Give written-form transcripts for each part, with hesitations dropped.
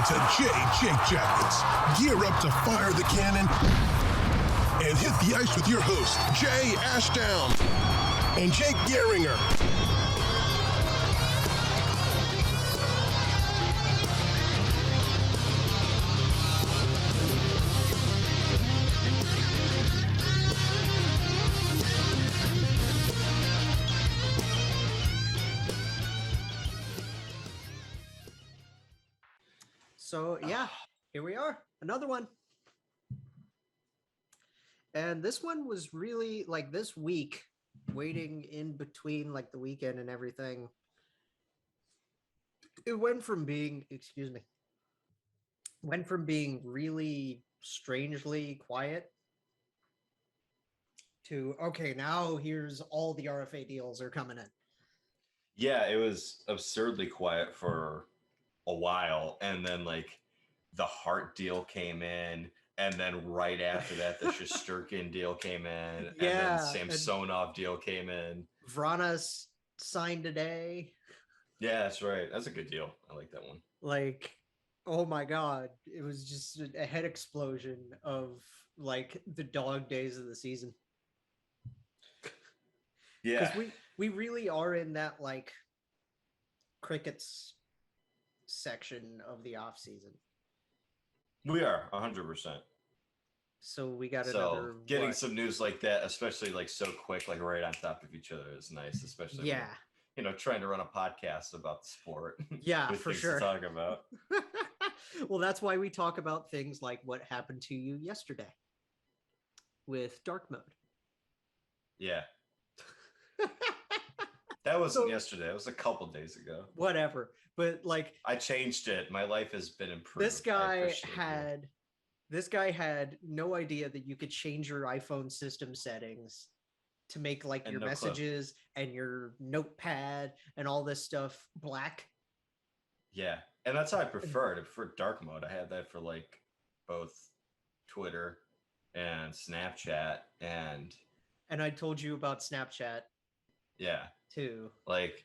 to Jake Jackets. Gear up to fire the cannon and hit the ice with your host, Jay Ashdown and Jake Gehringer. So, yeah, here we are. Another one. And this one was really, like, this week, waiting in between, like, the weekend and everything. It went from being, really strangely quiet to, okay, now here's all the RFA deals are coming in. Yeah, it was absurdly quiet for a while, and then like the Hart deal came in, and then right after that the Shesterkin deal came in, and then Samsonov deal came in. Vrana's signed today. Yeah, that's right. That's a good deal. I like that one. Like, oh my god, it was just a head explosion of like the dog days of the season. Yeah, because we really are in that like crickets section of the off season. We are 100%. So we got another getting some news like that, especially like so quick, like right on top of each other, is nice. Especially when, trying to run a podcast about the sport. Yeah, with for things sure. to talk about. Well, that's why we talk about things like what happened to you yesterday with dark mode. Yeah. That wasn't yesterday. It was a couple days ago. Whatever. But like I changed it. My life has been improved. This guy had no idea that you could change your iPhone system settings to make like your messages and your notepad and all this stuff black. Yeah. And that's how I preferred it. I prefer dark mode. I had that for like both Twitter and Snapchat and I told you about Snapchat. Yeah. Too. Like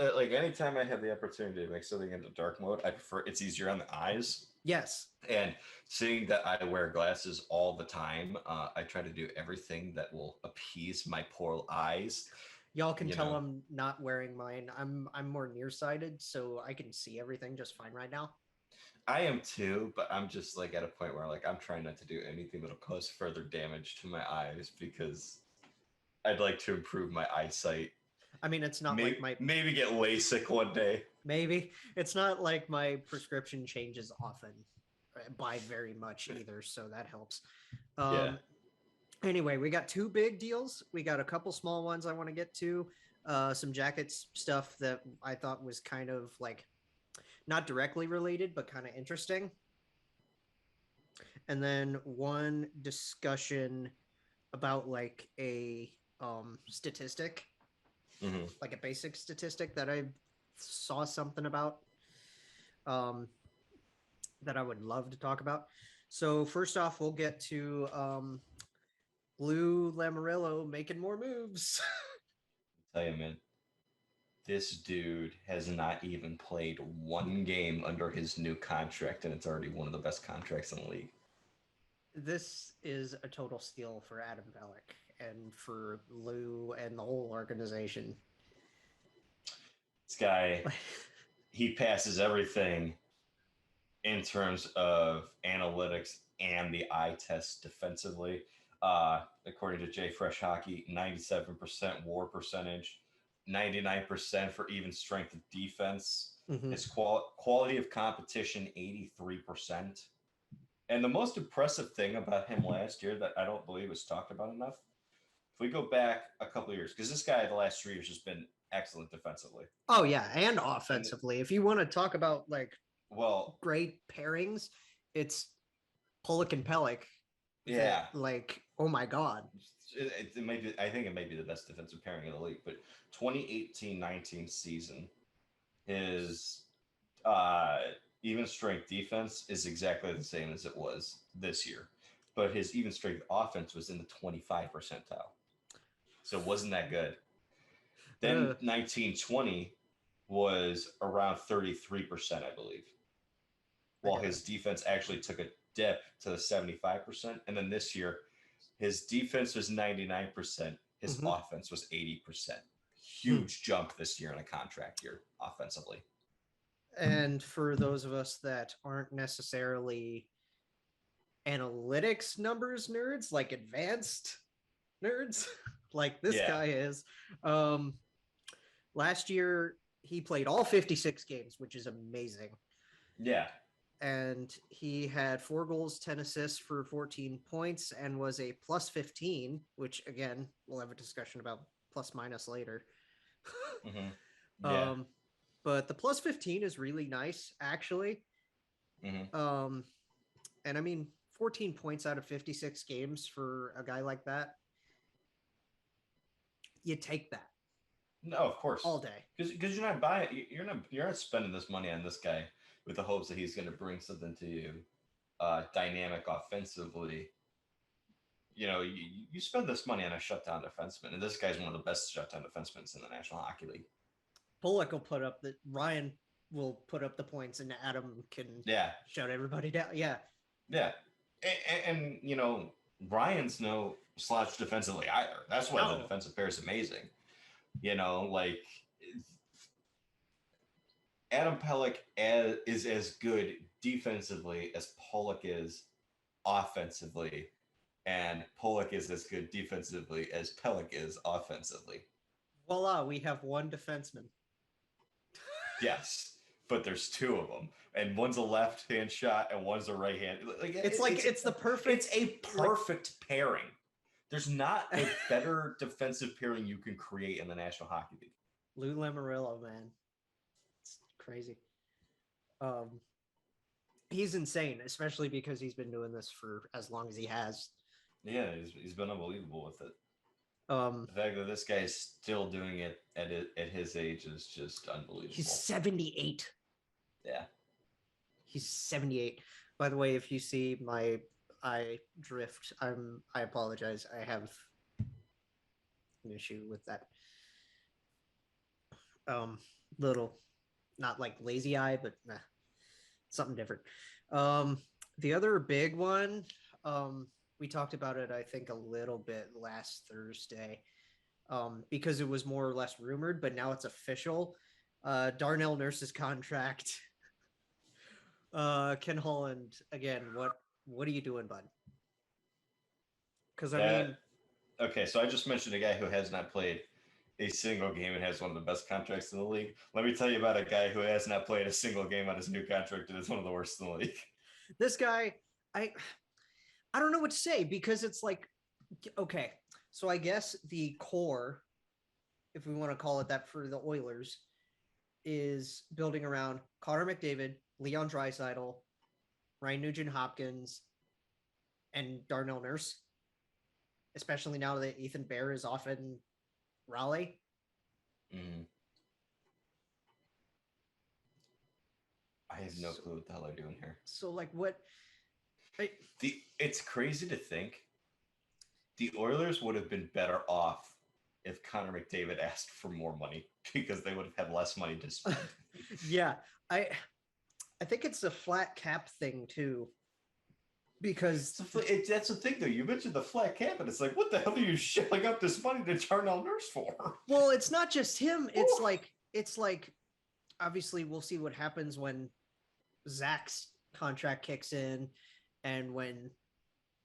anytime I have the opportunity to make something into dark mode, I prefer it's easier on the eyes. Yes. And seeing that I wear glasses all the time, I try to do everything that will appease my poor eyes. Y'all can tell I'm not wearing mine. I'm more nearsighted, so I can see everything just fine right now. I am too, but I'm just like at a point where like I'm trying not to do anything that'll cause further damage to my eyes because I'd like to improve my eyesight. I mean, it's not maybe get LASIK one day. Maybe it's not like my prescription changes often by very much either, so that helps. Yeah. Anyway, we got two big deals. We got a couple small ones I want to get to. Some Jackets stuff that I thought was kind of like not directly related, but kind of interesting. And then one discussion about like a statistic. Mm-hmm. Like a basic statistic that I saw something about that I would love to talk about. So first off, we'll get to Lou Lamoriello making more moves. I'll tell you, man, this dude has not even played one game under his new contract, and it's already one of the best contracts in the league. This is a total steal for Adam Pelech and for Lou and the whole organization. This guy, he passes everything in terms of analytics and the eye test defensively. According to JFreshHockey, 97% WAR percentage, 99% for even strength of defense. Mm-hmm. His quality of competition, 83%. And the most impressive thing about him last year that I don't believe was talked about enough, if we go back a couple of years, because this guy the last 3 years has been excellent defensively. Oh, yeah, and offensively. If you want to talk about, like, great pairings, it's Pelech and Pelech. Yeah. Like, oh, my God. It may be, I think it may be the best defensive pairing in the league, but 2018-19 season, his even strength defense is exactly the same as it was this year, but his even strength offense was in the 25 percentile. So it wasn't that good. Then 19-20 was around 33%, I believe. while his defense actually took a dip to the 75%. And then this year, his defense was 99%. His offense was 80%. Huge jump this year in a contract year offensively. And for those of us that aren't necessarily analytics numbers nerds, like advanced nerds, like this guy is, last year he played all 56 games, which is amazing. Yeah. And he had 4 goals, 10 assists for 14 points and was a plus 15, which again, we'll have a discussion about plus minus later. Yeah. But the plus 15 is really nice, actually. And I mean, 14 points out of 56 games for a guy like that, you take that. No, of course. All day. Because you're not buying, you're not spending this money on this guy with the hopes that he's going to bring something to you dynamic offensively. You know, you spend this money on a shutdown defenseman, and this guy's one of the best shutdown defensemen in the National Hockey League. Pelech will put up Ryan will put up the points, and Adam can shut everybody down. Yeah. And you know, Ryan's no slouch defensively either. That's why the defensive pair is amazing. You know, like Adam Pelech is as good defensively as Pelech is offensively, and Pelech is as good defensively as Pelech is offensively. Voila, we have one defenseman. Yes, but there's 2 of them, and one's a left-hand shot and one's a right-hand. It's the perfect. It's a perfect pairing. There's not a better defensive pairing you can create in the National Hockey League. Lou Lamoriello, man, it's crazy. He's insane, especially because he's been doing this for as long as he has. Yeah, he's been unbelievable with it. The fact that this guy's still doing it at his age is just unbelievable. He's 78. Yeah. He's 78. By the way, if you see my eye drift, I apologize. I have an issue with that. Little, not like lazy eye, but something different. The other big one, we talked about it, I think, a little bit last Thursday, because it was more or less rumored, but now it's official. Darnell Nurse's contract. Ken Holland, again, what are you doing, bud? Because I mean, okay, so I just mentioned a guy who has not played a single game and has one of the best contracts in the league. Let me tell you about a guy who has not played a single game on his new contract and is one of the worst in the league. This guy, I don't know what to say, because it's like, okay, so I guess the core, if we want to call it that for the Oilers, is building around Connor McDavid, Leon Draisaitl, Ryan Nugent-Hopkins, and Darnell Nurse, especially now that Ethan Bear is off in Raleigh. I have no clue what the hell they're doing here. So, like, what? It's crazy to think the Oilers would have been better off if Connor McDavid asked for more money, because they would have had less money to spend. Yeah, I think it's a flat cap thing too, because that's the thing though. You mentioned the flat cap, and it's like, what the hell are you shelling up this money to Darnell Nurse for? Well, it's not just him. It's like obviously we'll see what happens when Zach's contract kicks in and when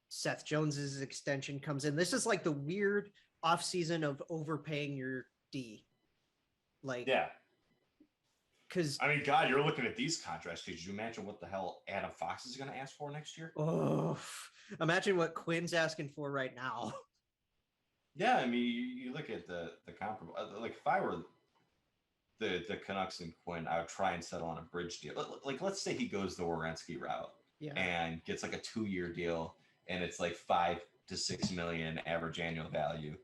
Seth Jones's extension comes in. This is like the weird offseason of overpaying your D. Like, yeah. Because I mean, God, you're looking at these contracts. Could you imagine what the hell Adam Fox is going to ask for next year? Oh, imagine what Quinn's asking for right now. Yeah, I mean, you look at the comparable. Like, if I were the Canucks and Quinn, I would try and settle on a bridge deal. Like, let's say he goes the Werenski route and gets like a 2-year deal, and it's like $5 to $6 million average annual value.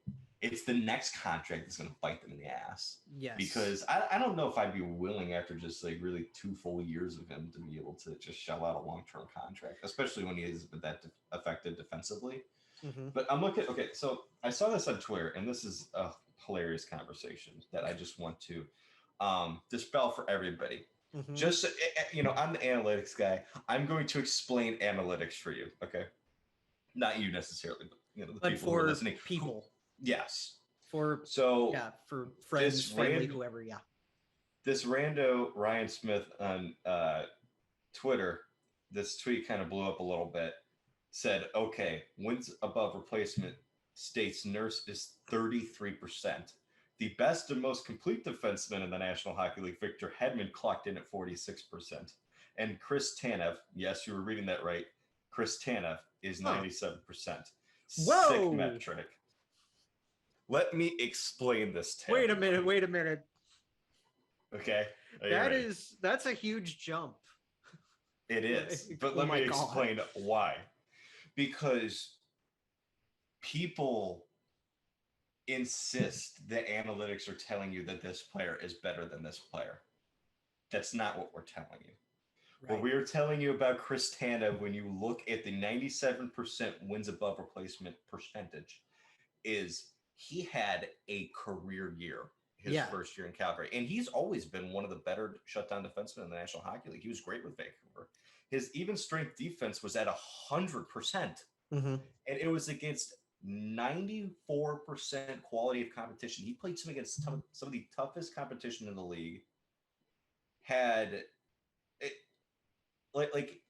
It's the next contract that's going to bite them in the ass. Yes. Because I don't know if I'd be willing, after just like really 2 full years of him, to be able to just shell out a long-term contract, especially when he is that effective defensively. Mm-hmm. But I'm looking, okay, so I saw this on Twitter, and this is a hilarious conversation that I just want to dispel for everybody. Just I'm the analytics guy. I'm going to explain analytics for you. Okay, not you necessarily, but the people who are listening. People. Yes. For friends, family, whoever. Yeah. This rando Ryan Smith on Twitter, this tweet kind of blew up a little bit. Said, okay, wins above replacement states Nurse is 33%. The best and most complete defenseman in the National Hockey League, Victor Hedman, clocked in at 46%. And Chris Tanev, yes, you were reading that right, Chris Tanev is 97%. Whoa! Sick metric. Let me explain this to you. Wait a minute. Okay. That's a huge jump. It is. But let me explain why. Because people insist that analytics are telling you that this player is better than this player. That's not what we're telling you. Right. What we are telling you about Chris Tanev, when you look at the 97% wins above replacement percentage, is he had a career year his first year in Calgary. And he's always been one of the better shutdown defensemen in the National Hockey League. He was great with Vancouver. His even strength defense was at 100%. And it was against 94% quality of competition. He played some against some of the toughest competition in the league. Had it like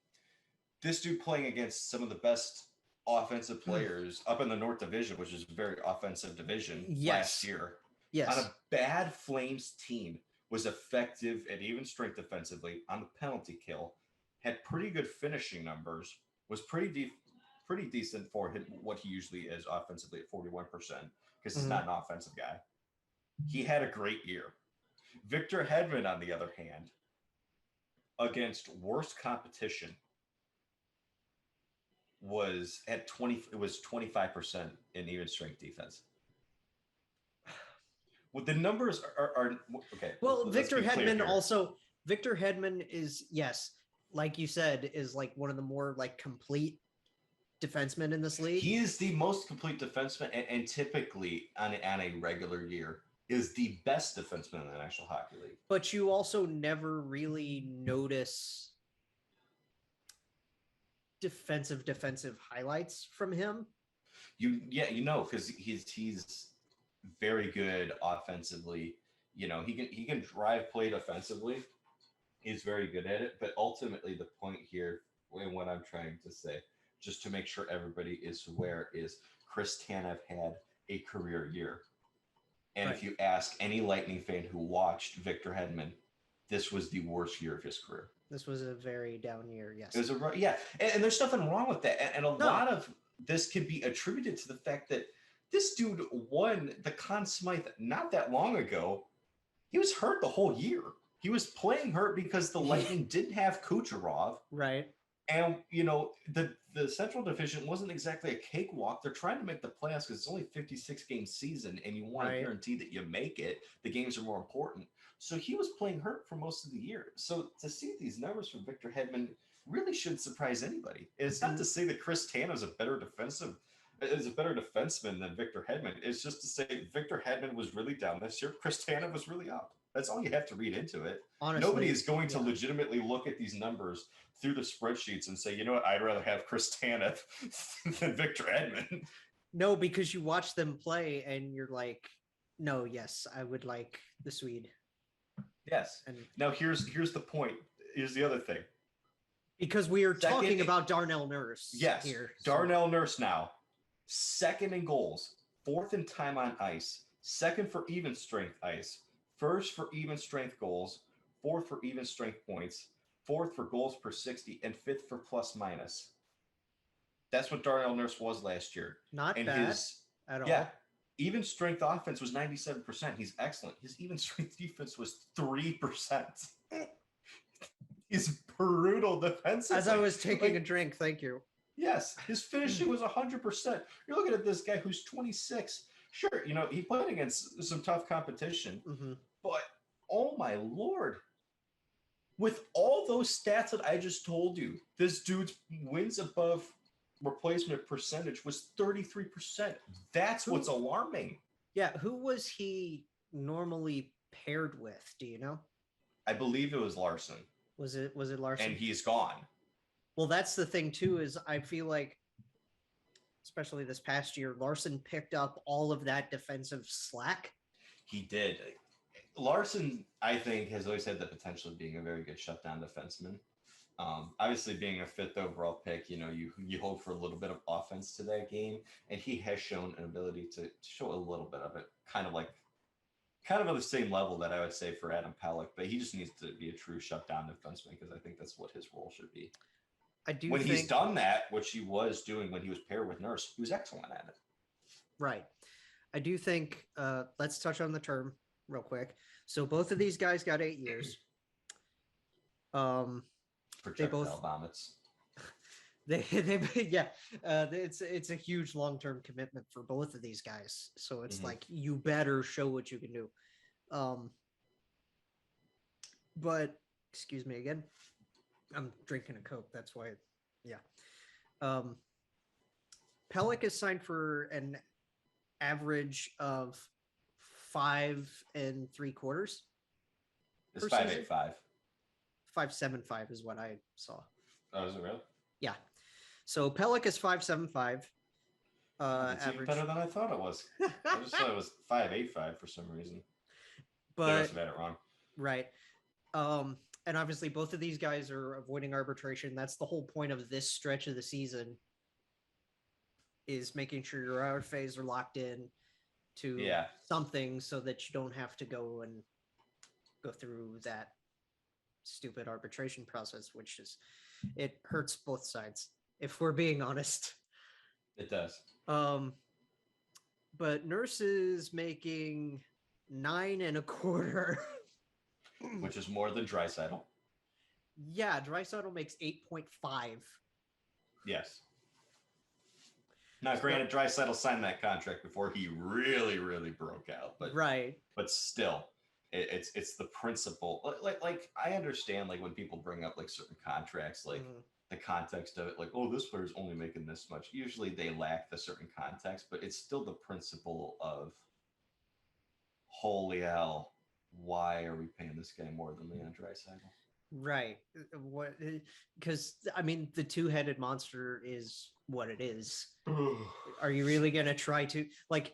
this dude playing against some of the best offensive players up in the North Division, which is a very offensive division last year. Yes. On a bad Flames team, was effective at even strength defensively on the penalty kill, had pretty good finishing numbers, was pretty decent for what he usually is offensively at 41%, because he's not an offensive guy. He had a great year. Victor Hedman, on the other hand, against worst competition, was at 25% in even strength defense. Well, the numbers are okay. Well, Victor Hedman is, yes, like you said, is like one of the more like complete defensemen in this league. He is the most complete defenseman, and typically on a regular year is the best defenseman in the National Hockey League. But you also never really notice defensive highlights from him. Because he's very good offensively. He can drive play defensively. He's very good at it. But ultimately, the point here, and what I'm trying to say, just to make sure everybody is aware, is Chris Tanev had a career year. And if you ask any Lightning fan who watched Victor Hedman, this was the worst year of his career. This was a very down year, yes. It was and there's nothing wrong with that. And a lot of this can be attributed to the fact that this dude won the Conn Smythe not that long ago. He was hurt the whole year. He was playing hurt because the Lightning didn't have Kucherov. Right. And, the Central Division wasn't exactly a cakewalk. They're trying to make the playoffs because it's only a 56-game season, and you want to guarantee that you make it. The games are more important. So he was playing hurt for most of the year. So to see these numbers from Victor Hedman really shouldn't surprise anybody. It's not to say that Chris Tanev is a better defenseman than Victor Hedman. It's just to say Victor Hedman was really down this year. Chris Tanev was really up. That's all you have to read into it. Honestly, nobody is going to legitimately look at these numbers through the spreadsheets and say, you know what, I'd rather have Chris Tanev than Victor Hedman. No, because you watch them play and you're like, no, yes, I would like the Swede. Yes. And now here's the point. Here's the other thing. Because we are talking about Darnell Nurse. Yes. Here, Darnell Nurse now. Second in goals, fourth in time on ice, second for even strength ice, first for even strength goals, fourth for even strength points, fourth for goals per 60, and fifth for plus minus. That's what Darnell Nurse was last year. Not bad at all. Yeah. Even strength offense was 97%. He's excellent. His even strength defense was 3%. He's brutal defensively. As I was taking a drink, thank you. Yes, his finishing was 100%. You're looking at this guy who's 26. Sure, he played against some tough competition, but oh my Lord. With all those stats that I just told you, this dude's wins above replacement percentage was 33%. That's what's alarming. Yeah, who was he normally paired with? Do you know? I believe it was Larson. Was it Larson? And he's gone. Well, that's the thing too, is I feel like, especially this past year, Larson picked up all of that defensive slack. He did. Larson, I think, has always had the potential of being a very good shutdown defenseman. Obviously, being a fifth overall pick, you hope for a little bit of offense to that game, and he has shown an ability to show a little bit of it, kind of at the same level that I would say for Adam Pelech, but he just needs to be a true shutdown defenseman because I think that's what his role should be. He's done that, which he was doing when he was paired with Nurse, he was excellent at it. Right. I do think, let's touch on the term real quick. So both of these guys got 8 years. They both vomits. It's a huge long-term commitment for both of these guys. So it's like, you better show what you can do. But excuse me again. I'm drinking a Coke. That's why. Pelech is signed for an average of 5 3/4. It's 5.85. 5.75 is what I saw. Oh, is it real? Yeah. So Pelech is 5.75. It's even better than I thought it was. I just thought it was 5.85 for some reason. But I must have had it wrong. Right. And obviously both of these guys are avoiding arbitration. That's the whole point of this stretch of the season, is making sure your RFAs are locked in to something so that you don't have to go through that stupid arbitration process, which it hurts both sides, if we're being honest. It does. But Nurse is making 9 1/4. Which is more than Draisaitl. Yeah, Draisaitl makes 8.5. Yes. Now, granted, Draisaitl signed that contract before he really, really broke out, but right. But still, it's the principle. Like I understand, like when people bring up like certain contracts, like the context of it, like, oh, this player's only making this much. Usually, they lack the certain context, but it's still the principle of, holy hell, why are we paying this guy more than Leon Draisaitl? Right. What? Because I mean, the two-headed monster is what it is. Are you really gonna try to that?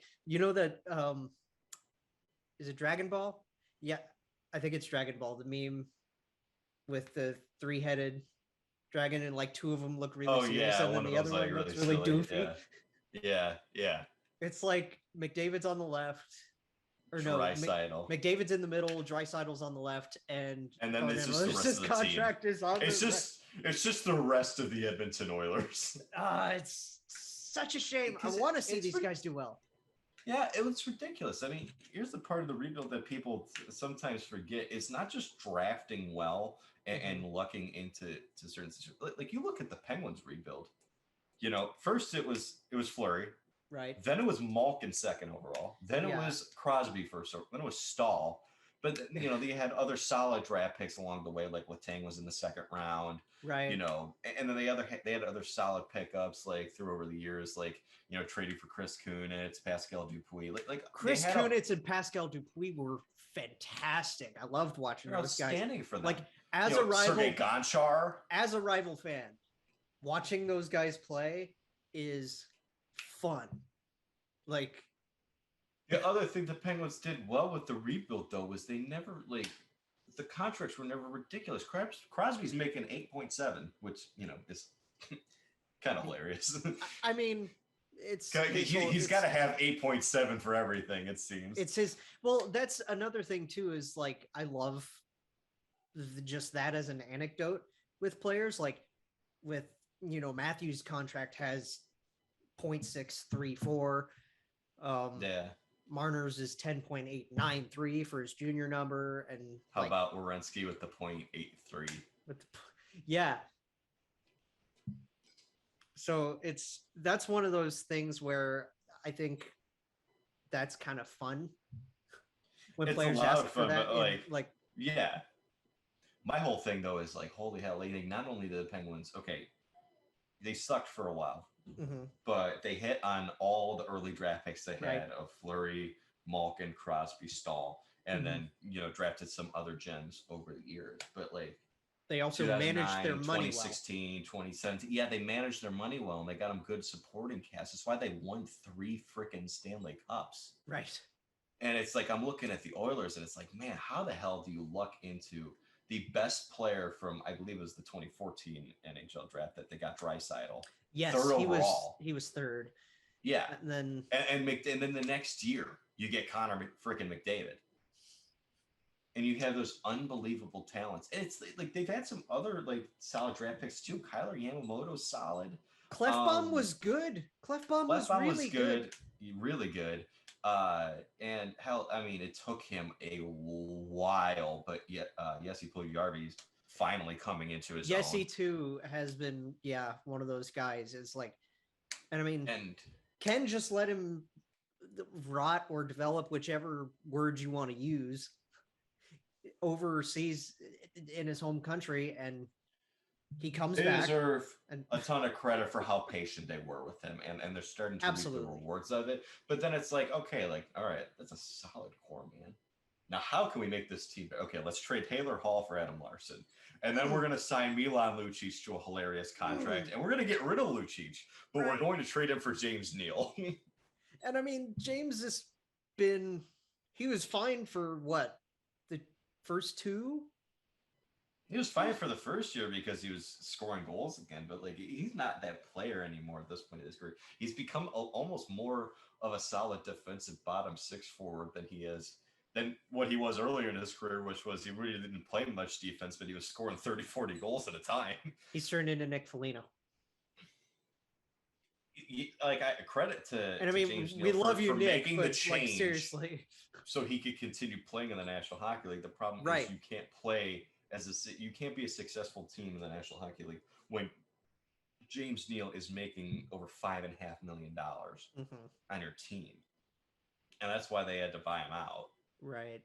Is it Dragon Ball? Yeah, I think it's Dragon Ball. The meme with the 3-headed dragon and like 2 of them look really serious, and then the other one looks really doofy. Yeah. It's like McDavid's on the left. Or no, McDavid's in the middle, Draisaitl's on the left, and then it's just the rest of the contract team. is on. It's just the rest of the Edmonton Oilers. It's such a shame. I want to see these guys do well. Yeah, it was ridiculous. I mean, here's the part of the rebuild that people sometimes forget. It's not just drafting well and lucking into certain situations. Like you look at the Penguins rebuild. First it was Fleury. Right. Then it was Malkin second overall. Then it was Crosby first. Then it was Stahl. But they had other solid draft picks along the way, like Letang was in the second round. Right. And then they had other solid pickups like through over the years, like trading for Chris Kunitz, Pascal Dupuis. Like Chris Kunitz and Pascal Dupuis were fantastic. I loved watching those guys. Outstanding for them. Like as a rival, Sergei Gonchar. As a rival fan, watching those guys play is fun. Like the other thing the Penguins did well with the rebuild though was they never the contracts were never ridiculous. Crosby's making 8.7, which is kind of hilarious. I mean, he's got to have 8.7 for everything. It seems it's his. Well, that's another thing too. Is like I love just that as an anecdote with players. Like with Matthews' contract has 0.634. Marner's is 10.893 for his junior number, and how about Werenski with the 0.83? Yeah. So that's one of those things where I think that's kind of fun when players ask for that. Yeah. My whole thing though is like, holy hell! Not only did the Penguins, they sucked for a while. But they hit on all the early draft picks they had of Fleury, Malkin, Crosby, Stahl. and then drafted some other gems over the years. But like they also managed their money 2016, 2017. Yeah, they managed their money well, and they got them good supporting cast. That's why they won 3 freaking Stanley Cups. Right. And it's like I'm looking at the Oilers, and it's like, man, how the hell do you luck into the best player from, I believe it was the 2014 NHL draft that they got, Draisaitl? Yes, third overall. He was third. Yeah, and then and then the next year you get Connor freaking McDavid, and you have those unbelievable talents. And it's like they've had some other like solid draft picks too. Kyler Yamamoto's solid. Clefbaum was good. Clefbaum was really good. Really good. And hell, I mean, it took him a while, but yet, Jesse Puljujarvi's finally coming into his own. Jesse too has been, one of those guys. Is like, and I mean, and Ken just let him rot or develop, whichever word you want to use, overseas in his home country, and he comes back. They deserve a ton of credit for how patient they were with him, and they're starting to reap the rewards of it. But then it's like, okay, like, all right, that's a solid core, man. Now, how can we make this team? Okay, let's trade Taylor Hall for Adam Larson. And then we're going to sign Milan Lucic to a hilarious contract. And we're going to get rid of Lucic, but we're going to trade him for James Neal. And I mean, James has been, he was fine for what? The first 2? He was fine for the first year because he was scoring goals again, but like he's not that player anymore at this point in his career. He's become almost more of a solid defensive bottom 6 forward than what he was earlier in his career, which was he really didn't play much defense, but he was scoring 30, 40 goals at a time. He's turned into Nick Foligno. Like, I credit to, and I mean, James we Neal love you, for Nick, making but the change, like, seriously, so he could continue playing in the National Hockey League. The problem is you can't play you can't be a successful team in the National Hockey League when James Neal is making over $5.5 million on your team, and that's why they had to buy him out. Right.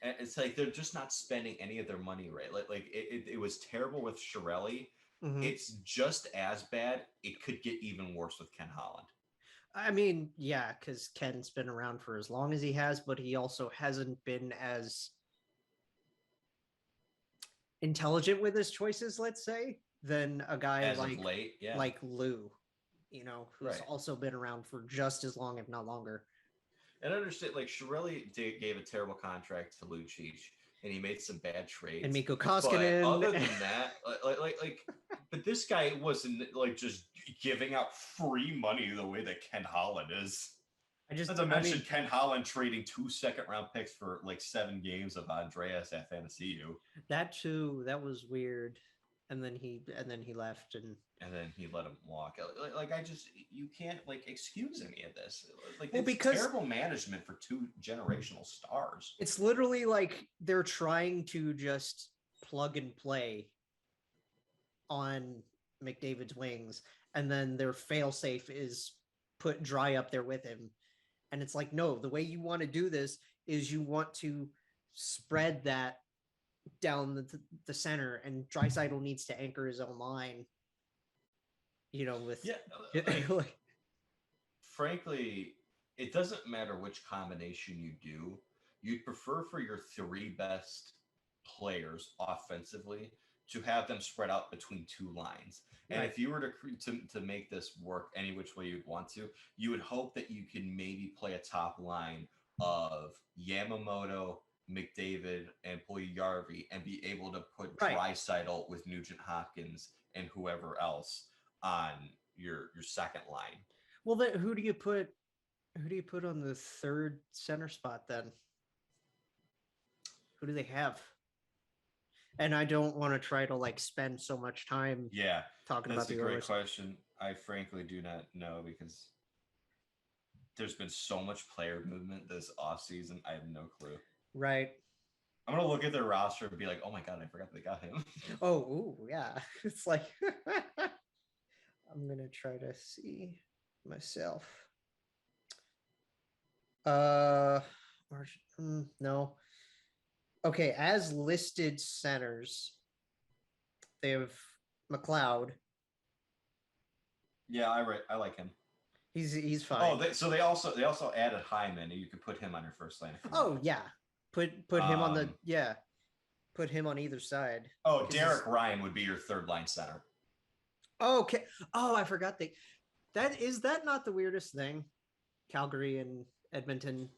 And it's like they're just not spending any of their money right. Like it was terrible with Chiarelli. It's just as bad. It could get even worse with Ken Holland. I mean, yeah, because Ken's been around for as long as he has, but he also hasn't been as intelligent with his choices, let's say, than a guy as like of late, like Lou, who's also been around for just as long, if not longer. And I understand, like, Chiarelli gave a terrible contract to Lucic, and he made some bad trades. And Mikko Koskinen. But other than that, but this guy wasn't like just giving out free money the way that Ken Holland is. Not to mention Ken Holland trading 2 second-round picks for like 7 games of Andreas Athanasiou. That too, that was weird. And then he left, and then he let him walk. Like you can't like excuse any of this. Like, well, it's because terrible management for 2 generational stars. It's literally like they're trying to just plug and play on McDavid's wings, and then their failsafe is put Dry up there with him. And it's like, no, the way you want to do this is you want to spread that down the center, and Draisaitl needs to anchor his own line. Frankly, it doesn't matter which combination you do. You'd prefer for your 3 best players offensively to have them spread out between 2 lines. And if you were to make this work any which way you'd want to, you would hope that you can maybe play a top line of Yamamoto, McDavid, and Puljujarvi, and be able to put Draisaitl with Nugent Hopkins and whoever else on your second line. Well, then who do you put on the 3rd center spot then? Who do they have? And I don't want to try to like spend so much time talking about the Oilers. That's a great question. I frankly do not know, because there's been so much player movement this offseason. I have no clue. Right. I'm going to look at their roster and be like, oh my God, I forgot they got him. Yeah. It's like, I'm going to try to see myself. No. Okay, as listed centers, they have McLeod. Yeah, I like him. He's fine. Oh, they also added Hyman, and you could put him on your first line. Oh yeah, put him on the put him on either side. Oh, Derek Ryan would be your third line center. Okay. Oh, I forgot that not the weirdest thing? Calgary and Edmonton.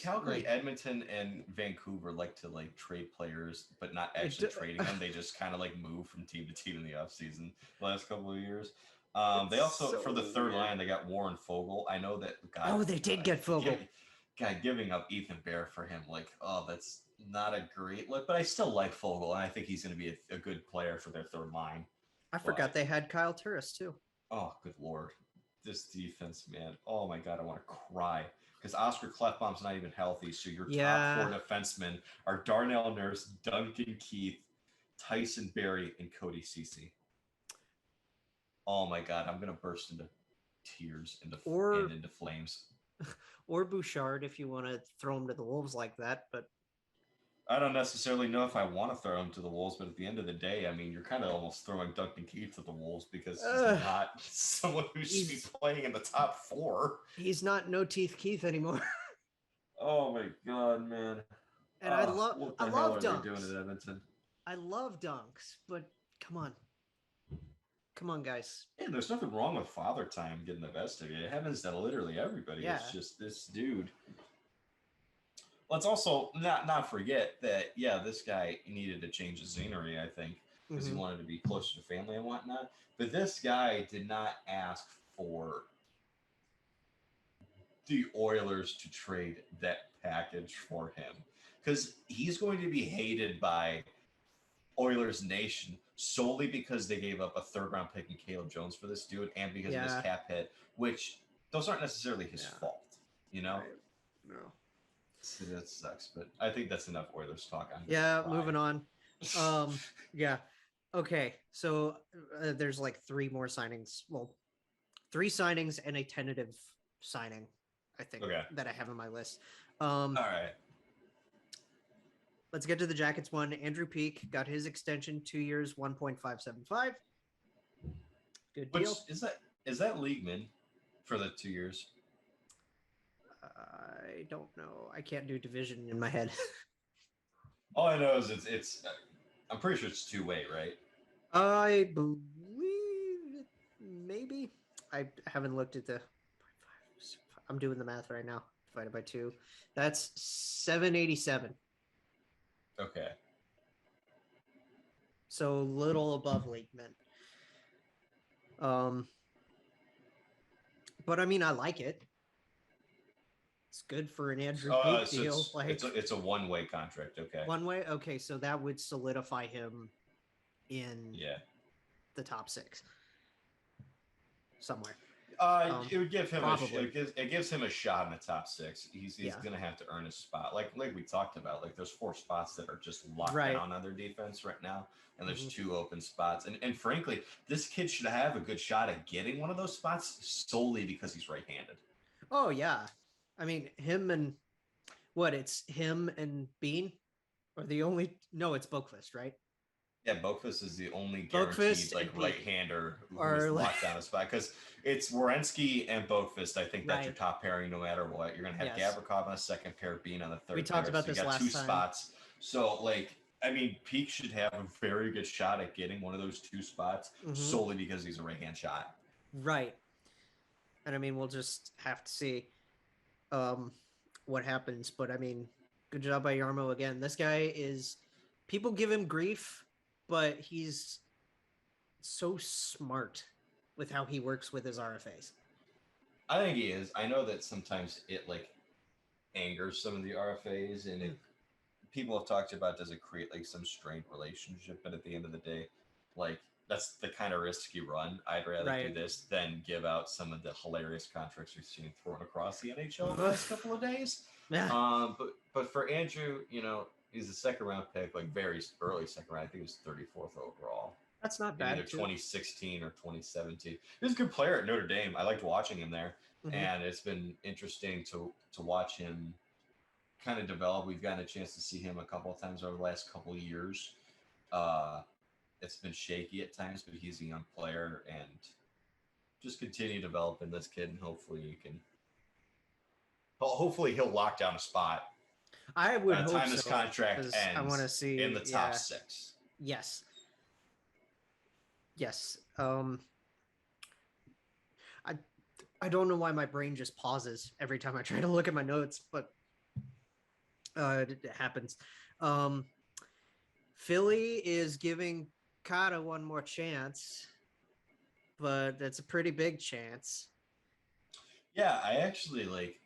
Calgary, Edmonton, and Vancouver like to trade players, but not actually trading them. They just kind of move from team to team in the offseason the last couple of years. They also, for the third line, they got Warren Fogle. I know that guy. They did get Fogle. Giving up Ethan Bear for him, that's not a great look, but I still like Fogle, and I think he's going to be a good player for their third line. I forgot they had Kyle Turris, too. Oh, good Lord. This defense, man. Oh, my God, I want to cry. Because Oscar Klefbom's not even healthy, so your top four defensemen are Darnell Nurse, Duncan Keith, Tyson Barrie, and Cody Ceci. Oh my God, I'm gonna burst into tears and into flames. Or Bouchard, if you want to throw him to the Wolves like that, but I don't necessarily know if I want to throw him to the Wolves, but at the end of the day, I mean, you're kind of almost throwing Duncan Keith to the Wolves because he's not someone who should be playing in the top four. He's not no teeth Keith anymore. Oh my God, man! And I love dunks. Doing at Edmonton? I love dunks, but come on, guys. Yeah, there's nothing wrong with Father Time getting the best of you. It happens to literally everybody. Yeah. It's just this dude. Let's also not forget that, this guy needed to change his scenery, I think, because he wanted to be closer to family and whatnot. But this guy did not ask for the Oilers to trade that package for him, because he's going to be hated by Oilers Nation solely because they gave up a third-round pick in Caleb Jones for this dude and because of his cap hit, which those aren't necessarily his fault, Right. No. So that sucks, but I think that's enough Oilers talk. Moving on. Okay, so there's three more signings. Well, 3 signings and a tentative signing, I think, that I have on my list. All right. Let's get to the Jackets one. Andrew Peeke got his extension, 2 years, 1.575. Good deal. Is that leagueman for the 2 years? I don't know. I can't do division in my head. All I know is it's I'm pretty sure it's 2-way, right? I believe maybe. I haven't looked at I'm doing the math right now. Divided by 2. That's 787. Okay. So little above leagueman. But I mean, I like it. It's good for an Andrew Peeke deal. It's a one-way contract. Okay. One way. Okay, so that would solidify him in the top 6 somewhere. It would give him it gives him a shot in the top 6. He's going to have to earn a spot. Like we talked about, there's 4 spots that are just locked down on their defense right now, and there's 2 open spots. And frankly, this kid should have a good shot at getting one of those spots solely because he's right-handed. Oh yeah. I mean, it's him and Bean or it's Boqvist, right? Yeah, Boqvist is the only guaranteed right-hander who's locked down a spot, because it's Werenski and Boqvist. I think that's your top pairing no matter what. You're going to have Gavrikov on the second pair, Bean on the third. We talked about this last time. You got 2 spots. So, Peeke should have a very good shot at getting one of those 2 spots solely because he's a right-hand shot. Right. And I mean, we'll just have to see what happens. But I mean, good job by Yarmo again. This guy people give him grief, but he's so smart with how he works with his RFAs. I think he is. I know that sometimes it angers some of the RFAs, and people have talked about, does it create some strained relationship? But at the end of the day, that's the kind of risk you run. I'd rather do this than give out some of the hilarious contracts we've seen thrown across the NHL the last couple of days. Yeah. But for Andrew, he's a second-round pick, very early second round. I think he was 34th overall. That's not bad. Either 2016 or 2017. He was a good player at Notre Dame. I liked watching him there, and it's been interesting to watch him kind of develop. We've gotten a chance to see him a couple of times over the last couple of years. It's been shaky at times, but he's a young player, and just continue developing this kid, and hopefully you can. Hopefully he'll lock down a spot. I would By the hope time this so, contract 'cause ends, I want to see in the top 6. Yes. Yes. I I don't know why my brain just pauses every time I try to look at my notes, but it happens. Philly is giving Kata one more chance, but that's a pretty big chance. Yeah, I actually like.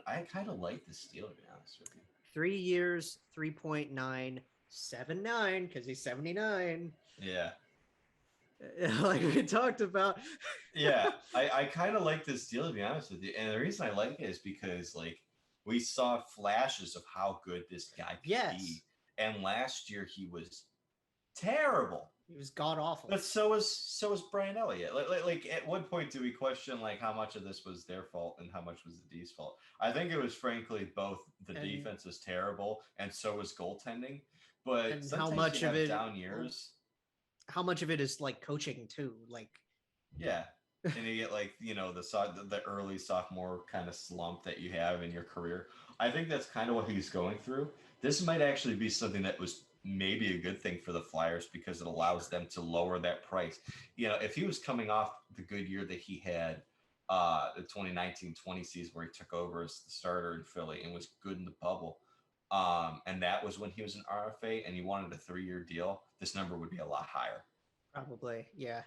I kind of like this deal, to be honest with you. 3 years, 3.979 because he's 79. Yeah. Like we talked about. Yeah, I kind of like this deal, to be honest with you. And the reason I like it is because, like, we saw flashes of how good this guy could be. And last year he was terrible. He was god awful. But so was Brian Elliott. Like at one point, do we question like how much of this was their fault and how much was the D's fault? I think it was frankly both. The defense was terrible, and so was goaltending. But how much of it down years? How much of it is like coaching too? Like, yeah, and you get like the early sophomore kind of slump that you have in your career. I think that's kind of what he's going through. This might actually be something that was maybe a good thing for the Flyers because it allows them to lower that price. If he was coming off the good year that he had, the 2019-20 season where he took over as the starter in Philly and was good in the bubble, and that was when he was an RFA and he wanted a 3-year deal, this number would be a lot higher. Probably, yeah.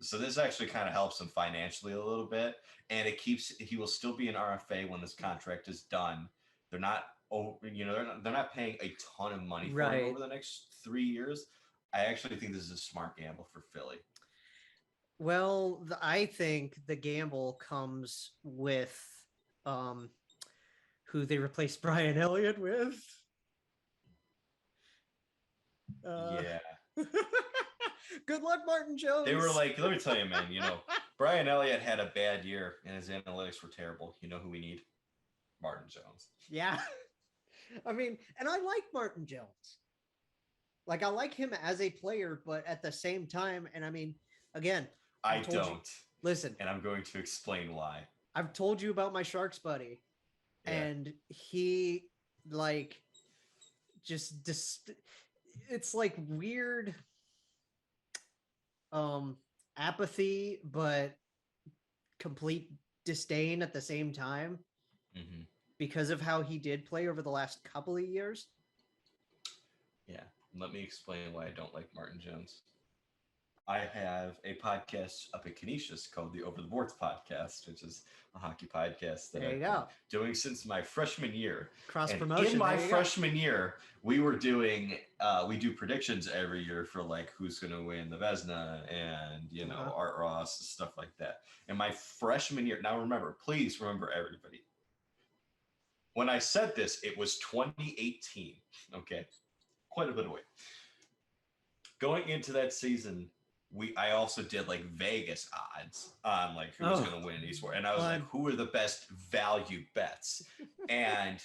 So this actually kind of helps him financially a little bit, and he will still be an RFA when this contract is done. They're not they're not paying a ton of money for him over the next 3 years. I actually think this is a smart gamble for Philly. Well, I think the gamble comes with who they replaced Brian Elliott with. Yeah. Good luck, Martin Jones. They were like, let me tell you, man, Brian Elliott had a bad year and his analytics were terrible. You know who we need? Martin Jones. Yeah. I mean, and I like Martin Jones. Like, I like him as a player, but at the same time, and I mean, again, I don't. Listen. And I'm going to explain why. I've told you about my Sharks buddy. Yeah. And he, like, it's like weird apathy, but complete disdain at the same time. Mm-hmm. Because of how he did play over the last couple of years. Yeah. Let me explain why I don't like Martin Jones. I have a podcast up at Canisius called the Over the Boards Podcast, which is a hockey podcast that I've been doing since my freshman year. Cross promotion. In my freshman year, we were doing we do predictions every year for like who's going to win the Vezina and Art Ross and stuff like that. In my freshman year, now please remember everybody. When I said this, it was 2018. Okay, quite a bit away. Going into that season, I also did like Vegas odds on like who's going to win each sport, and I was like, who are the best value bets? And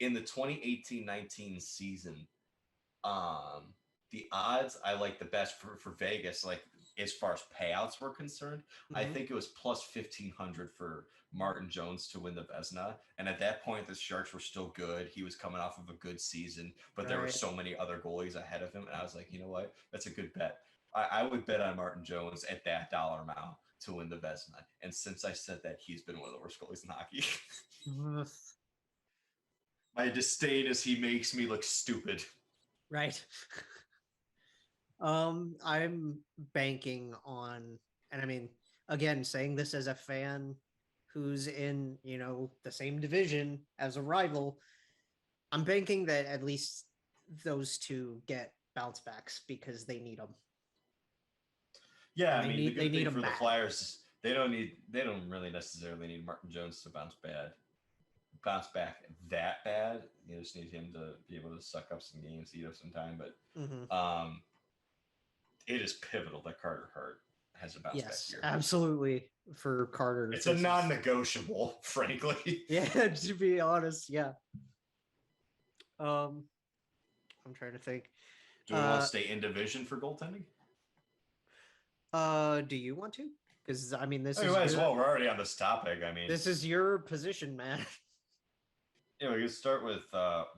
in the 2018-19 season, the odds I like the best for Vegas, like as far as payouts were concerned, mm-hmm. I think it was plus 1,500 for Martin Jones to win the Vezina. And at that point, the Sharks were still good. He was coming off of a good season, but there were so many other goalies ahead of him. And I was like, you know what? That's a good bet. I would bet on Martin Jones at that dollar amount to win the Vezina. And since I said that, he's been one of the worst goalies in hockey. My disdain is he makes me look stupid. Right. I'm banking on, and I mean, again, saying this as a fan who's in, the same division as a rival, I'm banking that at least those two get bounce backs because they need them. Yeah, I mean, the good thing for the Flyers, they don't really necessarily need Martin Jones to bounce back that bad. You just need him to be able to suck up some games, eat up some time. But it is pivotal that Carter Hart has a bounce back year. Absolutely, for Carter. It's a non-negotiable, frankly. Yeah, to be honest, yeah. I'm trying to think. Do we want to stay in division for goaltending? Do you want to? Because I mean, this I mean, is might as well. We're already on this topic. I mean, this is your position, man. yeah, we can start with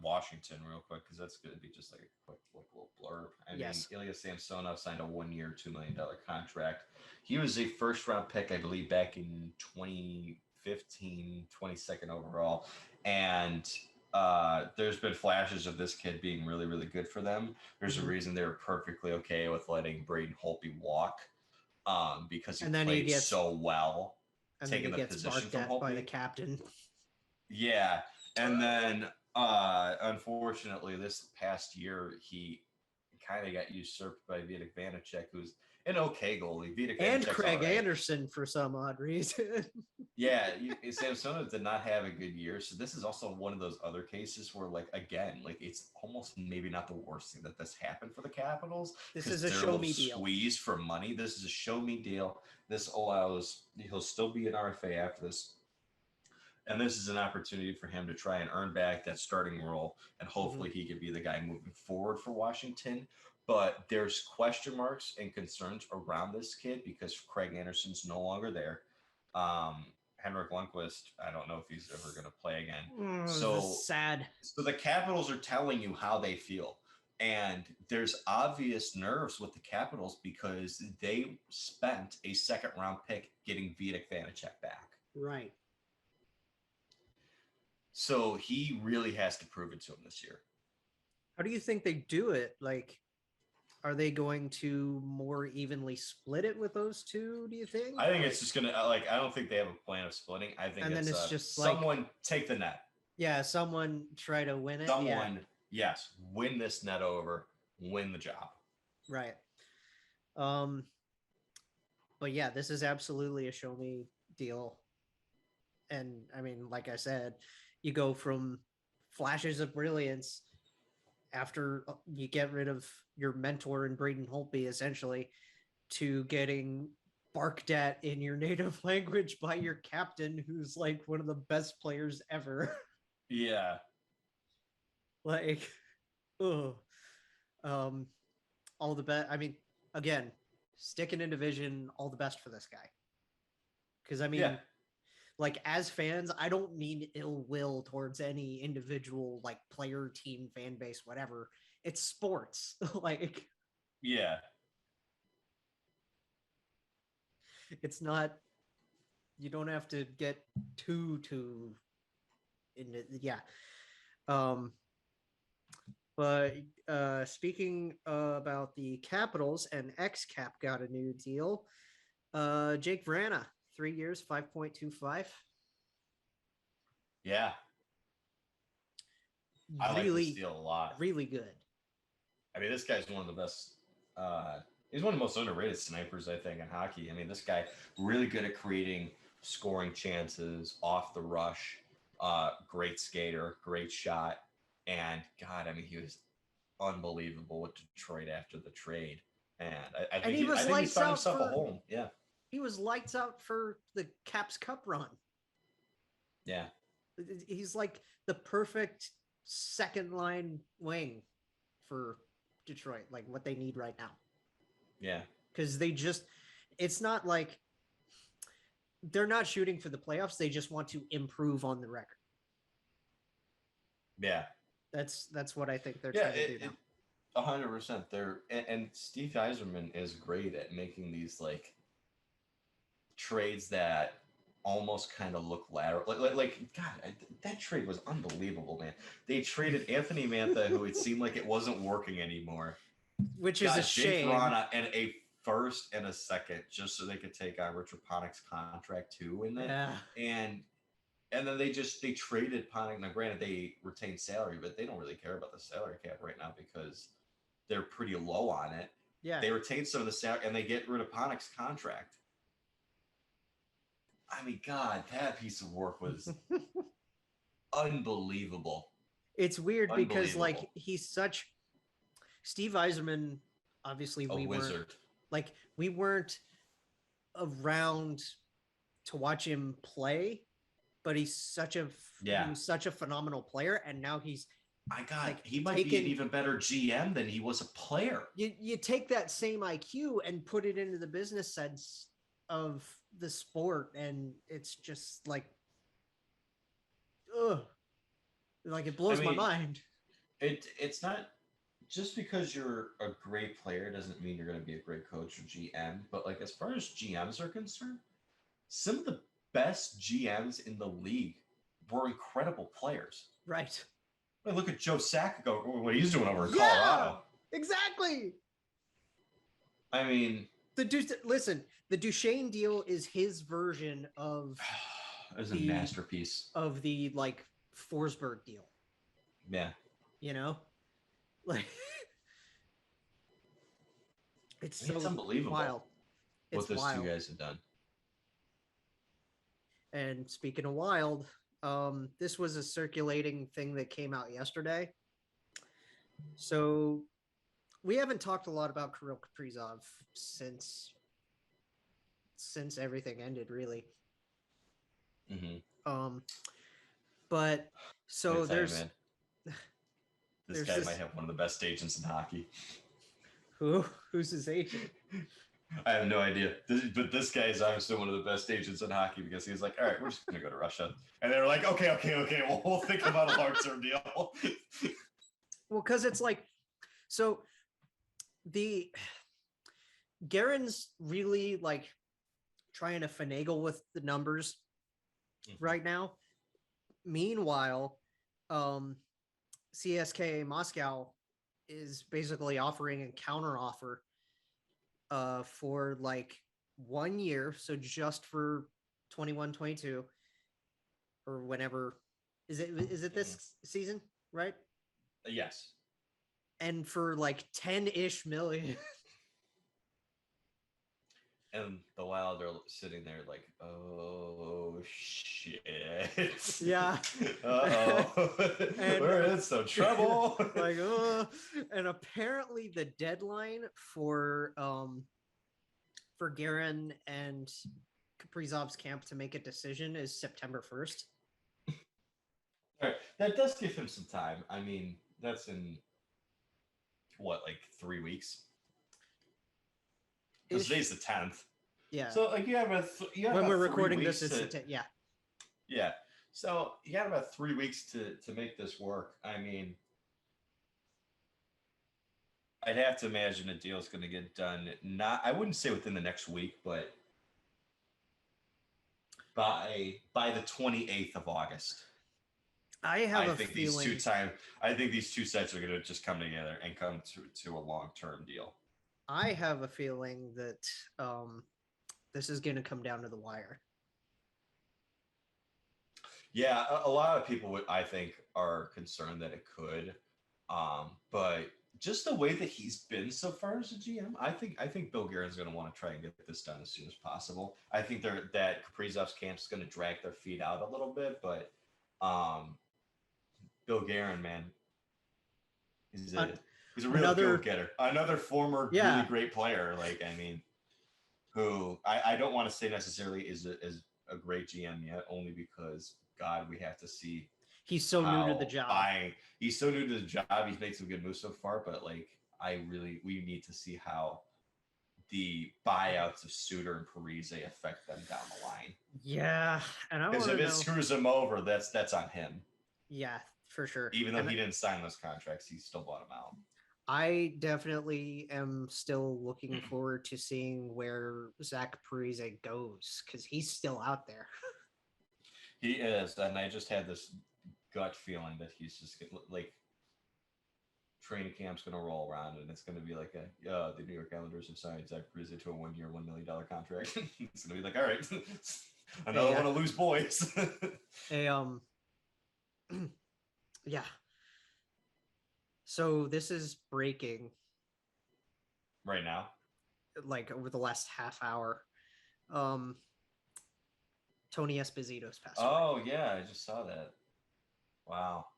Washington real quick because that's going to be just like a quick little blurb. I mean, Ilya Samsonov signed a 1-year, $2 million contract. He was a first-round pick, I believe, back in 2015, 22nd overall. And there's been flashes of this kid being really, really good for them. There's a reason they were perfectly okay with letting Braden Holtby walk because he played so well. And then he gets barked at by the captain. Yeah. And then, unfortunately, this past year, he kind of got usurped by Vitek Vanacek, who's an okay goalie. And Craig Anderson for some odd reason. Yeah, Samsonov did not have a good year. So this is also one of those other cases where, like, again, like it's almost maybe not the worst thing that this happened for the Capitals. This is a show me deal. Squeeze for money. This is a show me deal. This allows he'll still be an RFA after this. And this is an opportunity for him to try and earn back that starting role. And hopefully he could be the guy moving forward for Washington. But there's question marks and concerns around this kid because Craig Anderson's no longer there. Henrik Lundqvist, I don't know if he's ever going to play again. So sad. So the Capitals are telling you how they feel. And there's obvious nerves with the Capitals because they spent a second-round pick getting Vitek Vanacek back. Right. So he really has to prove it to him this year. How do you think they do it? Like, are they going to more evenly split it with those two, do you think? I think it's just going to, like, I don't think they have a plan of splitting. I think it's just someone take the net. Yeah, someone try to win it. Someone, yes, win this net over, win the job. Right. But yeah, this is absolutely a show me deal. And I mean, like I said, you go from flashes of brilliance after you get rid of your mentor in Braden Holtby, essentially, to getting barked at in your native language by your captain, who's like one of the best players ever. Yeah. Like, all the best. I mean, again, sticking in division, all the best for this guy. Because I mean, like as fans, I don't mean ill will towards any individual, like player, team, fan base, whatever. It's sports. Like, yeah, it's not. You don't have to get too into But speaking about the Capitals, and X-Cap got a new deal. Jakub Vrana, 3 years, 5.25. Yeah. I like this deal a lot. Really good. I mean, this guy's one of the best. He's one of the most underrated snipers, I think, in hockey. I mean, this guy really good at creating scoring chances off the rush. Great skater, great shot. And God, I mean, he was unbelievable with Detroit after the trade. And I think he found himself a home. Yeah. He was lights out for the Caps Cup run. Yeah. He's like the perfect second line wing for Detroit, like what they need right now. Yeah. Because it's not like they're not shooting for the playoffs. They just want to improve on the record. Yeah. That's what I think they're trying to do now. 100%. And Steve Yzerman is great at making these like trades that almost kind of look lateral. Like God, that trade was unbelievable, man. They traded Anthony Mantha, who it seemed like it wasn't working anymore, which is a shame. Jake Vrana and a first and a second, just so they could take on Richard Panik's contract too. In that, and then they traded Panik. Now, granted, they retained salary, but they don't really care about the salary cap right now because they're pretty low on it. Yeah, they retain some of the salary and they get rid of Panik's contract. I mean, God, that piece of work was unbelievable. It's weird because, like, he's such Steve Yzerman. Obviously, we weren't around to watch him play, but he's such a phenomenal player, and now he's. My God, like, he might be an even better GM than he was a player. You take that same IQ and put it into the business sense of the sport, and it's just like, ugh, like it blows my mind. It's not just because you're a great player doesn't mean you're going to be a great coach or GM. But like as far as GMs are concerned, some of the best GMs in the league were incredible players. Right. I mean, look at Joe Sakic, what he's doing over in Colorado. Exactly. I mean, listen, the Duchesne deal is his version of it was a masterpiece of the like Forsberg deal. Yeah. You know, like it's unbelievable. Wild. What those two guys have done. And speaking of wild, this was a circulating thing that came out yesterday. So we haven't talked a lot about Kirill Kaprizov since everything ended, really. Mm-hmm. But so there's this guy might have one of the best agents in hockey. Who's his agent? I have no idea. But this guy is obviously one of the best agents in hockey because he's like, all right, we're just going to go to Russia. And they were like, okay. Well, we'll think about a long-term deal. Well, because it's like, so Guerin's really like trying to finagle with the numbers right now. Meanwhile, CSKA Moscow is basically offering a counter offer for like 1 year, so just for 21-22 or whenever. Is it this season, right? Yes. And for like 10-ish million. And the Wild are sitting there like, oh shit. Yeah. Uh-oh. We're in some trouble. Like, and apparently the deadline for Guerin and Kaprizov's camp to make a decision is September 1st. All right. That does give him some time. I mean, that's in what, like 3 weeks? Because today's the 10th. Yeah. So like you have when we're recording this, it's the 10th. Yeah. Yeah. So you got about 3 weeks to make this work. I mean, I'd have to imagine a deal is going to get done. I wouldn't say within the next week, but by the 28th of August. I think these two sides are going to just come together and come to a long-term deal. I have a feeling that this is going to come down to the wire. Yeah, a lot of people I think are concerned that it could, but just the way that he's been so far as a GM, I think Bill Guerin's going to want to try and get this done as soon as possible. I think that Kaprizov's camp is going to drag their feet out a little bit, but Bill Guerin, man, he's a real go-getter. Another former really great player. Like, I mean, who I don't want to say necessarily is a great GM yet, only because God, we have to see. He's so new to the job. He's so new to the job. He's made some good moves so far, but like, we need to see how the buyouts of Suter and Parise affect them down the line. Yeah, and I want to know, because if it screws him over, that's on him. Yeah, for sure. Even though he didn't sign those contracts, he still bought them out. I definitely am still looking forward to seeing where Zach Parise goes because he's still out there. He is, and I just had this gut feeling that he's just like training camp's going to roll around, and it's going to be like the New York Islanders have signed Zach Parise to a 1 year, $1 million contract. It's going to be like, all right, another one of loose boys. Yeah. So this is breaking right now, like over the last half hour. Tony Esposito's passed away. Oh yeah, I just saw that. Wow.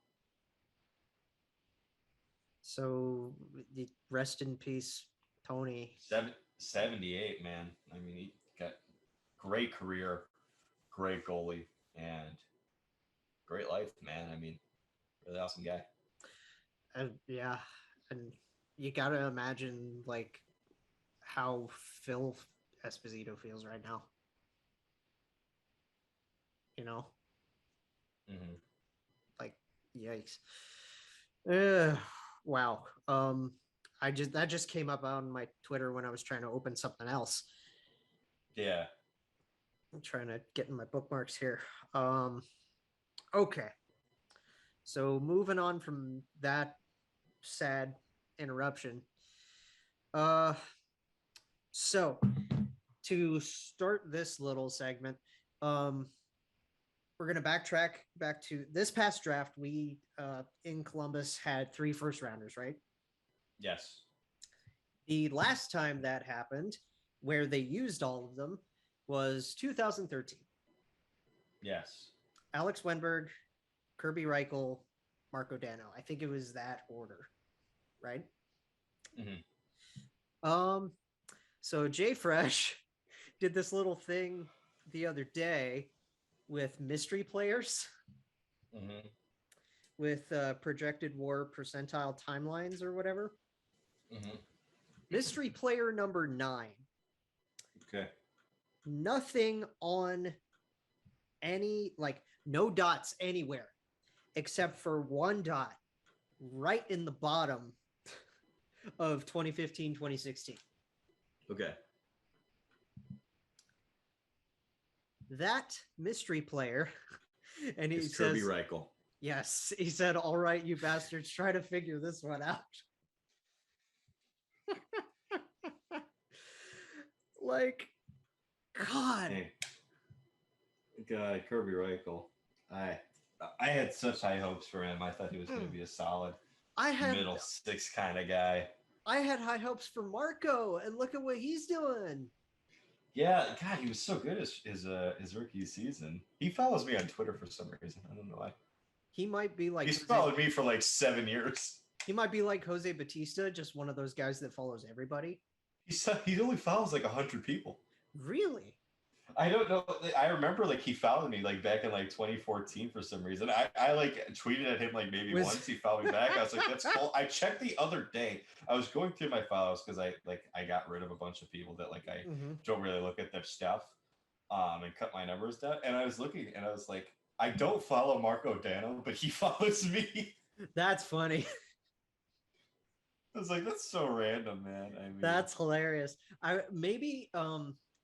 So rest in peace, Tony. 78, man. I mean, he got great career, great goalie, and great life, man. I mean, really awesome guy. Yeah, and you gotta imagine like how Phil Esposito feels right now. You know? Mm-hmm. Like, yikes. Wow. That just came up on my Twitter when I was trying to open something else. Yeah. I'm trying to get in my bookmarks here. Okay. So moving on from that sad interruption. So to start this little segment, we're going to backtrack back to this past draft. We in Columbus had 3 first rounders, right? Yes. The last time that happened, where they used all of them, was 2013. Yes. Alex Wennberg, Kerby Rychel, Marco Dano. I think it was that order, right? Mm-hmm. So JFresh did this little thing the other day with mystery players, mm-hmm. with projected war percentile timelines or whatever. Mm-hmm. Mystery player number 9. Okay. Nothing on any, like, no dots anywhere except for 1 dot right in the bottom of 2015, 2016. Okay. That mystery player, and he it's says, Kerby Rychel. Yes, he said, "All right, you bastards, try to figure this one out." Like, God. Hey. God, Kerby Rychel. I had such high hopes for him. I thought he was going to be a solid middle 6 kind of guy. I had high hopes for Marco, and look at what he's doing. Yeah, God, he was so good his rookie season. He follows me on Twitter for some reason. I don't know why. He might be like he's followed me for like 7 years. He might be like Jose Batista, just one of those guys that follows everybody. He only follows like 100 people. Really? I don't know. I remember like he followed me like back in like 2014 for some reason. I like tweeted at him like maybe once. He followed me back. I was like, that's cool. I checked the other day. I was going through my files because I got rid of a bunch of people that like I don't really look at their stuff, and cut my numbers down. And I was looking and I was like, I don't follow Marco Dano, but he follows me. That's funny. I was like, that's so random, man. I mean, that's hilarious.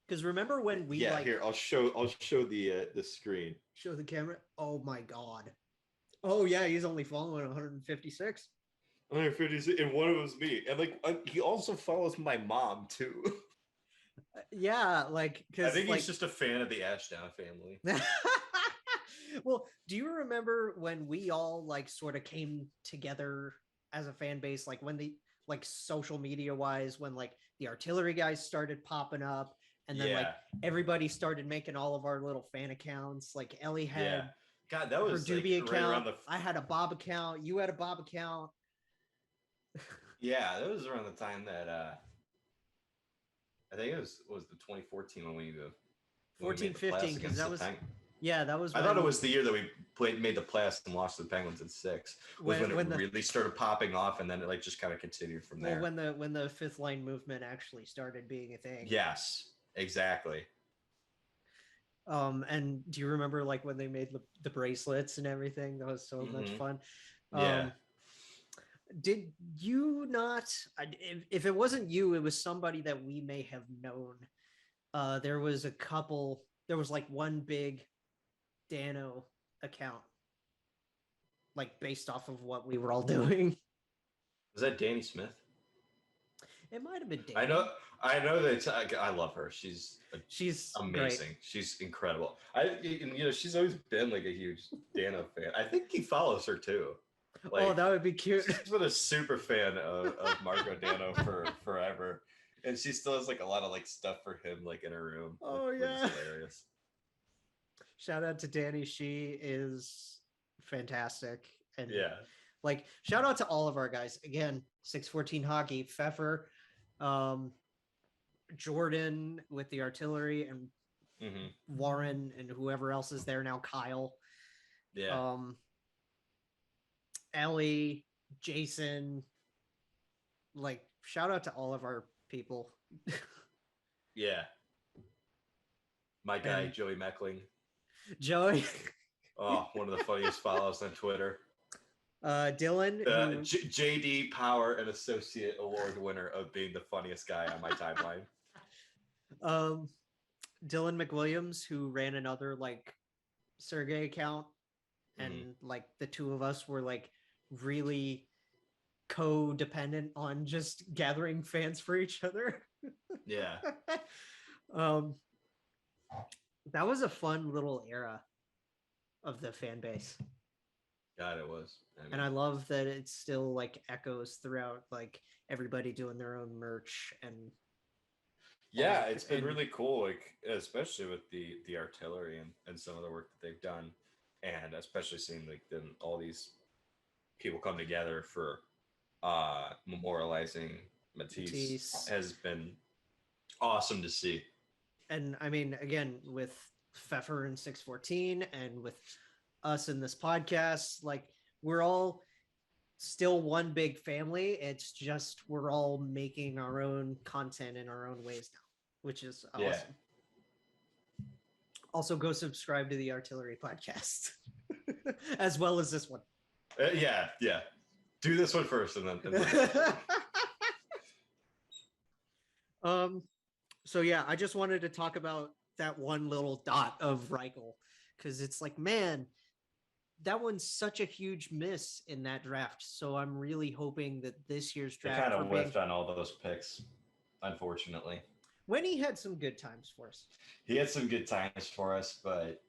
Because remember when we here I'll show the screen. Show the camera. Oh my God. Oh yeah, he's only following 156. 156, and one of them's me. And like he also follows my mom too. Yeah, like because I think he's just a fan of the Ashdown family. Well, do you remember when we all like sort of came together as a fan base, like when the like social media wise, when like the artillery guys started popping up, and then like everybody started making all of our little fan accounts. Like Ellie had God, that was her Doobie like account. Right I had a Bob account. You had a Bob account. Yeah, that was around the time that I think it was the 2014 when we 14-15, because that was that was. I thought it was the year that we made the playoffs and lost to the Penguins in 6. When it really started popping off, and then it like just kind of continued from there. When the fifth line movement actually started being a thing. Yes, exactly. And do you remember like when they made the bracelets and everything? That was so much fun. Yeah. Did you not? If it wasn't you, it was somebody that we may have known. There was like one big Dano account, like based off of what we were all doing. Was that Danny Smith? It might have been Danny. I know that I love her. She's amazing. Great. She's incredible. She's always been like a huge Dano fan. I think he follows her too. Like, that would be cute. She's been a super fan of Marco Dano for forever, and she still has like a lot of like stuff for him like in her room. Oh yeah, hilarious. Shout out to Danny. She is fantastic, and like shout out to all of our guys. Again, 614 Hockey, Pfeffer, Jordan with the artillery, and Warren, and whoever else is there now. Kyle. Yeah. Ellie, Jason, like shout out to all of our people. Yeah. My guy, And Joey Meckling. Joey. Oh, one of the funniest follows on Twitter. Dylan. JD Power, an associate award winner of being the funniest guy on my timeline. Dylan McWilliams, who ran another like Sergey account, and like the two of us were like really codependent on just gathering fans for each other. Yeah. That was a fun little era of the fan base. God, it was. And I love that it still like echoes throughout, like everybody doing their own merch. And yeah, it's been really cool, like especially with the artillery and some of the work that they've done, and especially seeing like all these people come together for memorializing Matisse has been awesome to see. And I mean, again, with Pfeffer and 614 and with us in this podcast, like we're all still one big family. It's just we're all making our own content in our own ways now, which is awesome. Yeah. Also, go subscribe to the Artillery podcast as well as this one. Yeah. Do this one first, and then. So yeah, I just wanted to talk about that one little dot of Rychel, because it's like, man, that one's such a huge miss in that draft. So I'm really hoping that this year's draft kind of whiffed on all those picks, unfortunately. When he had some good times for us. He had some good times for us, but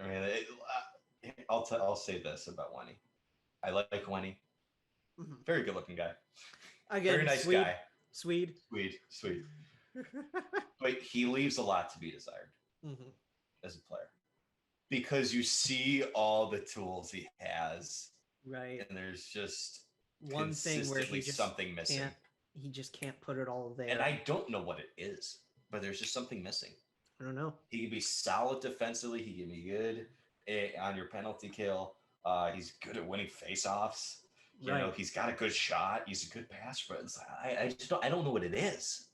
I mean, I'll say this about Wenny. I like Wenny. Mm-hmm. Very good looking guy. Again, very nice guy. Swede. But he leaves a lot to be desired as a player, because you see all the tools he has, right? And there's just one thing where he just something missing. He just can't put it all there. And I don't know what it is, but there's just something missing. I don't know. He can be solid defensively. He can be good on your penalty kill. He's good at winning faceoffs. You know, he's got a good shot. He's a good passer, but I don't know what it is.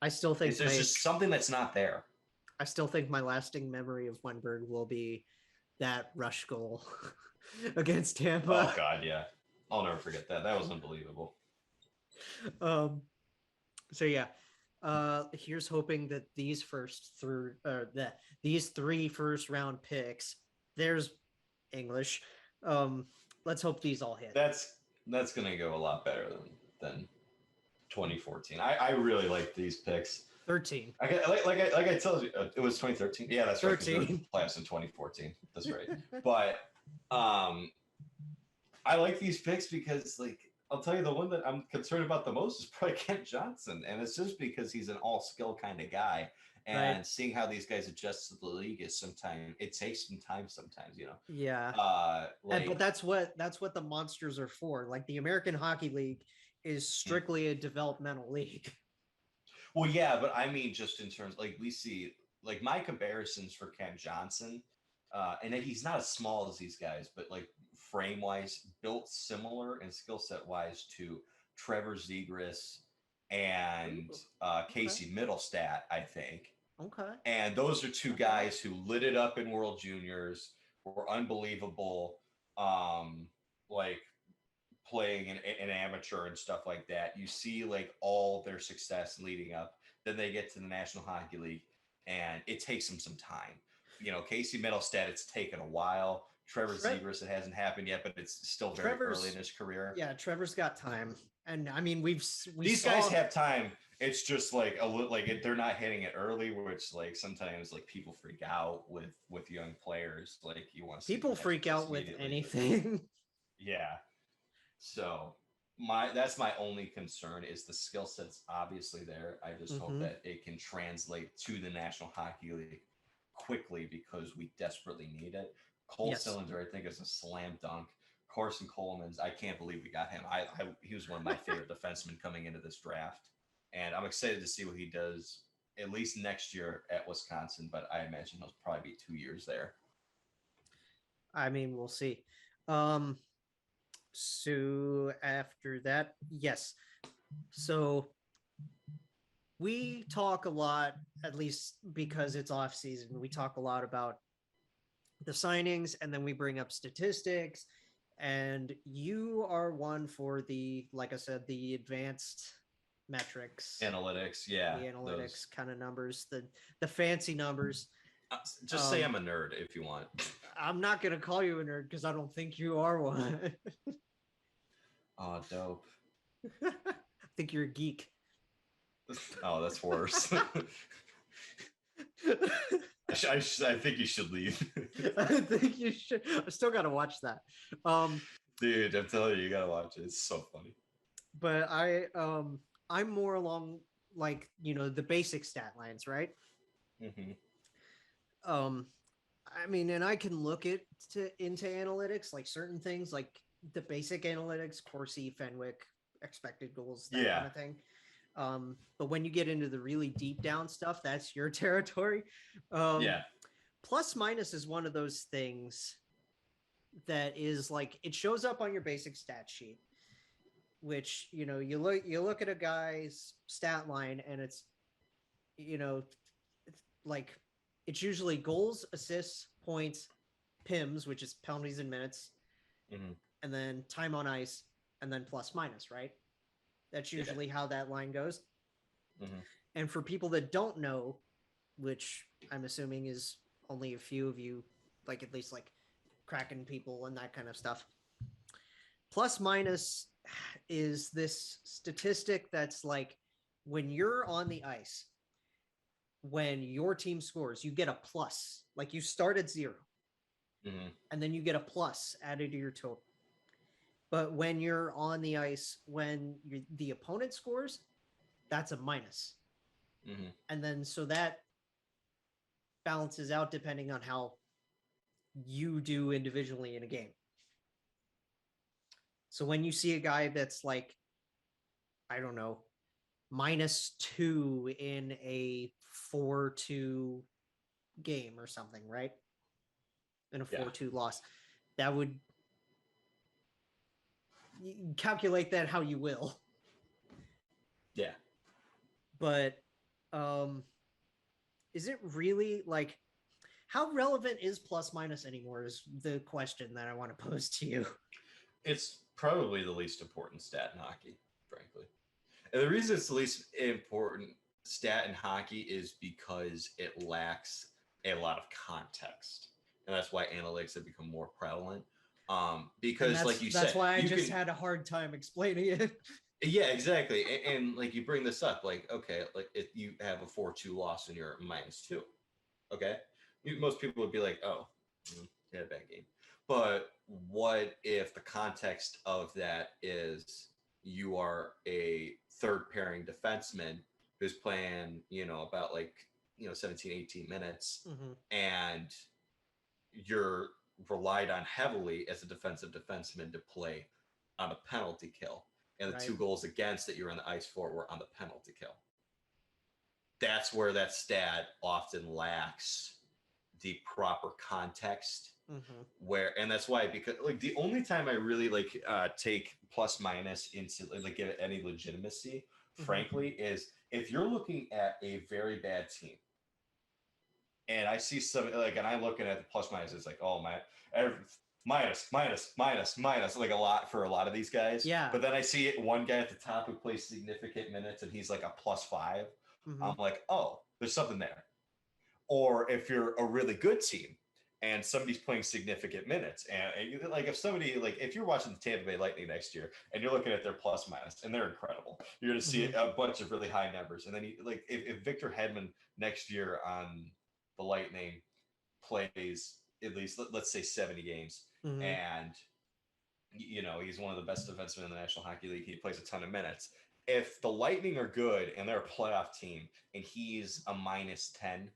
I still think there's just something that's not there. I still think my lasting memory of Wenberg will be that rush goal against Tampa. Oh God, yeah. I'll never forget that. That was unbelievable. So yeah. Here's hoping that these these 3 first round picks, there's English. Let's hope these all hit. That's gonna go a lot better than 2014. I really like these picks. 13. Like I told you, it was 2013. Yeah, that's 13. Right. Playoffs in 2014. That's right. But I like these picks because, like, I'll tell you, the one that I'm concerned about the most is probably Kent Johnson, and it's just because he's an all-skill kind of guy. And seeing how these guys adjust to the league is it takes some time sometimes, you know. Yeah. But that's what the monsters are for. Like, the American Hockey League is strictly a developmental league. Well, yeah, but I mean, just in terms, like, we see, like, my comparisons for Kent Johnson, and he's not as small as these guys, but like frame-wise, built similar and skill set-wise to Trevor Zegras and Casey Middlestat, I think. Okay. And those are two guys who lit it up in World Juniors, were unbelievable, like playing in amateur and stuff like that. You see like all their success leading up. Then they get to the National Hockey League, and it takes them some time. You know, Casey Middlestat, it's taken a while. Trevor Zegras, it hasn't happened yet, but it's still very early in his career. Yeah, Trevor's got time. And I mean, these guys have time. It's just like they're not hitting it early, which like sometimes like people freak out with young players. Like you want to people freak out with anything. Yeah. So that's my only concern is the skill set's obviously there. I just hope that it can translate to the National Hockey League quickly because we desperately need it. Cole Cylinder, I think, is a slam dunk. Carson Coleman's, I can't believe we got him. He was one of my favorite defensemen coming into this draft. And I'm excited to see what he does at least next year at Wisconsin, but I imagine he'll probably be 2 years there. I mean, we'll see. So after that, yes. So we talk a lot, at least because it's off season. We talk a lot about the signings, and then we bring up statistics. And you are one for the, like I said, the advanced metrics, Analytics, yeah. the analytics Those. kind of numbers, the fancy numbers. Just say I'm a nerd if you want. I'm not gonna call you a nerd because I don't think you are one. Oh, dope. I think you're a geek. Oh, that's worse. I think you should leave. I think you should. I still gotta watch that. Dude, I'm telling you, you gotta watch it. It's so funny. But I'm more along like, the basic stat lines, right? Mm-hmm. I mean, and I can look into analytics, like certain things, like the basic analytics, Corsi, Fenwick, expected goals, that kind of thing. But when you get into the really deep down stuff, that's your territory. Plus minus is one of those things that is like, it shows up on your basic stat sheet, which, you look at a guy's stat line, and it's, like, it's usually goals, assists, points, PIMs, which is penalties and minutes, and then time on ice, and then plus minus, right? That's usually how that line goes. And for people that don't know, which I'm assuming is only a few of you, like at least like Kraken people and that kind of stuff, plus minus is this statistic that's like, when you're on the ice, when your team scores, you get a plus. Like, you start at 0, and then you get a plus added to your total. But when you're on the ice, when the opponent scores, that's a minus. And then so that balances out depending on how you do individually in a game. So when you see a guy that's like, I don't know, -2 in a 4-2 game or something, right? In a 4-2 loss, that would, calculate that how you will. Yeah. But is it really, like, how relevant is plus minus anymore is the question that I want to pose to you. It's probably the least important stat in hockey, frankly. And the reason it's the least important stat in hockey is because it lacks a lot of context. And that's why analytics have become more prevalent. Because, like you said, that's why I just had a hard time explaining it. Yeah, exactly. And like, you bring this up, like, okay, like if you have a 4-2 loss and you're -2, okay, most people would be like, oh, you had a bad game. But what if the context of that is you are a third pairing defenseman who's playing, about 17, 18 minutes, and you're relied on heavily as a defensive defenseman to play on a penalty kill. And the 2 goals against that you're on the ice for were on the penalty kill. That's where that stat often lacks the proper context. And that's why, because like the only time I really take plus minus into give it any legitimacy, frankly, is if you're looking at a very bad team. And I see some and I'm looking at the plus minus, it's like, oh my, minus, like a lot for a lot of these guys. Yeah. But then I see one guy at the top who plays significant minutes and he's like a +5. I'm like, oh, there's something there. Or if you're a really good team and somebody's playing significant minutes, and if you're watching the Tampa Bay Lightning next year and you're looking at their plus minus and they're incredible, you're going to see a bunch of really high numbers. And then if Victor Hedman next year on the Lightning plays at least, let's say 70 games, and he's one of the best defensemen in the National Hockey League, he plays a ton of minutes. If the Lightning are good and they're a playoff team and he's a -10,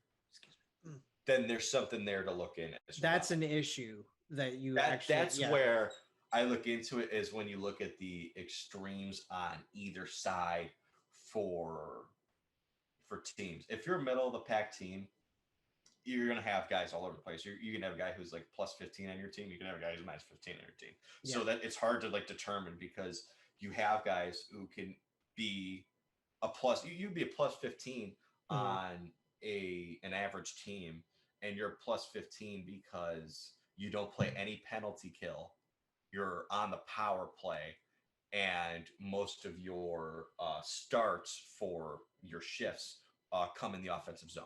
then there's something there to look in. That's an issue that you that's where I look into it, is when you look at the extremes on either side for teams. If you're a middle of the pack team, you're going to have guys all over the place. You can have a guy who's like +15 on your team. You can have a guy who's -15 on your team. So that it's hard to determine, because you have guys who can be a plus. You'd be a plus 15 on an average team, and you're plus 15 because you don't play any penalty kill. You're on the power play, and most of your starts for your shifts come in the offensive zone.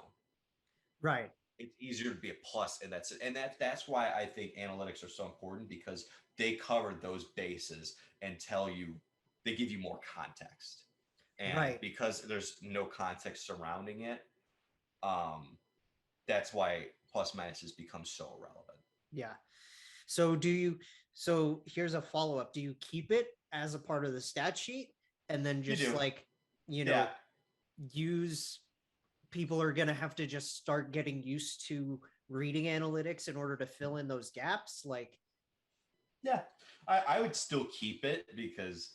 Right. It's easier to be a plus, and that's why I think analytics are so important, because they cover those bases and tell you, they give you more context, and because there's no context surrounding it, that's why plus minuses become so relevant. Yeah. So here's a follow-up. Do you keep it as a part of the stat sheet and then just use, people are going to have to just start getting used to reading analytics in order to fill in those gaps? I would still keep it, because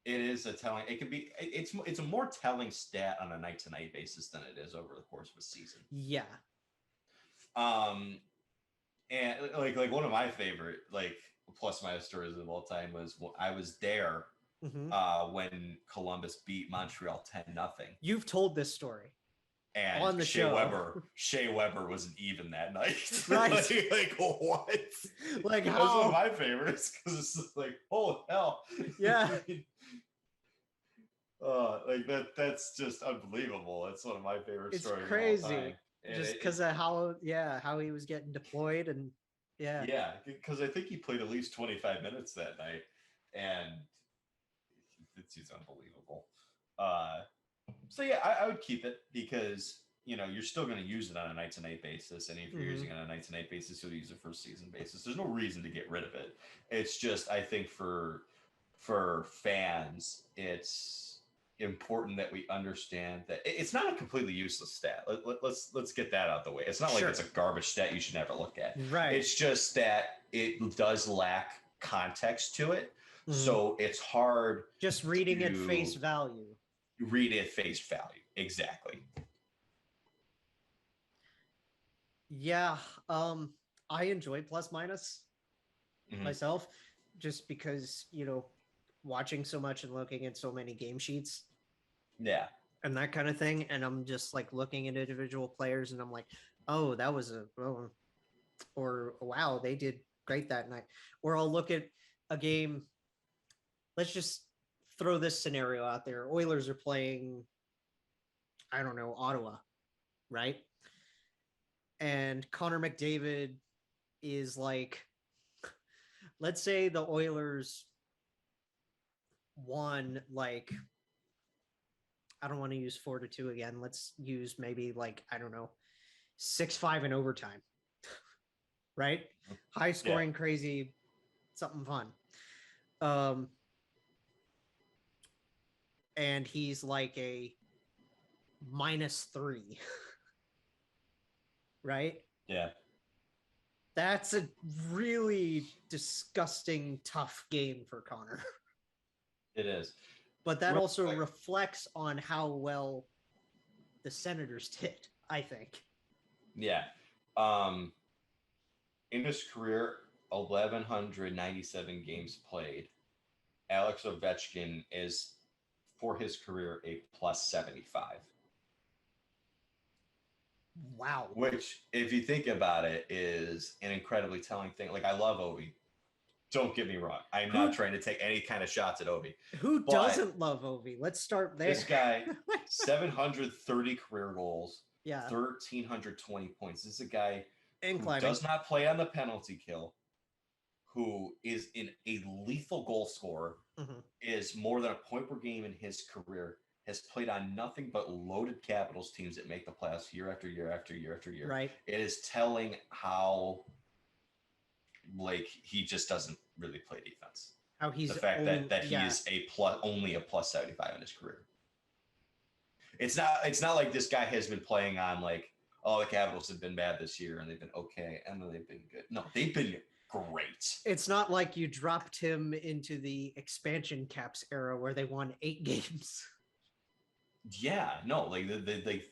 it is a telling, it's a more telling stat on a night-to-night basis than it is over the course of a season. Yeah. And like one of my favorite plus minus stories of all time was, I was there when Columbus beat Montreal 10-0. You've told this story and on the show. Shea Weber wasn't even that night. Right. like what? Like, that was one of my favorites, because it's just like, oh hell. Yeah. That's just unbelievable. That's one of my favorite stories. It's crazy. Just because of how he was getting deployed, and because I think he played at least 25 minutes that night, and it's unbelievable. So I would keep it, because you're still going to use it on a night-to-night basis, and if you're using it on a night-to-night basis, you'll use it for a season basis. There's no reason to get rid of it. It's just, I think for fans, it's important that we understand that it's not a completely useless stat. Let's get that out of the way. It's not like it's a garbage stat you should never look at. Right. It's just that it does lack context to it. So it's hard just reading at face value. Read at face value. Exactly. Yeah. I enjoy plus minus myself, just because, watching so much and looking at so many game sheets. Yeah. And that kind of thing. And I'm just like looking at individual players, and I'm like, oh, that was or wow, they did great that night. Or I'll look at a game. Let's just throw this scenario out there. Oilers are playing, I don't know, Ottawa, right? And Connor McDavid is like, let's say the Oilers won, like, I don't want to use 4-2 again. Let's use maybe 6-5 in overtime, right? High scoring, crazy, something fun. And he's like a -3, right? Yeah. That's a really disgusting, tough game for Connor. It is. But that also reflects on how well the Senators did, I think. Yeah. In his career, 1,197 games played. Alex Ovechkin is, for his career, a +75. Wow. Which, if you think about it, is an incredibly telling thing. Like, I love Ovi. Don't get me wrong. I'm not trying to take any kind of shots at Ovi. Who doesn't love Ovi? Let's start there. This guy, 730 career goals, yeah, 1,320 points. This is a guy who does not play on the penalty kill, who is a lethal goal scorer, is more than a point per game in his career, has played on nothing but loaded Capitals teams that make the playoffs year after year after year after year. Right. It is telling how, he just doesn't really play defense. How he's the fact that he is only a +75 in his career. It's not like this guy has been playing on the Capitals have been bad this year and they've been okay and then they've been good. No, they've been great. It's not like you dropped him into the expansion caps era where they won 8 games. Yeah, no, the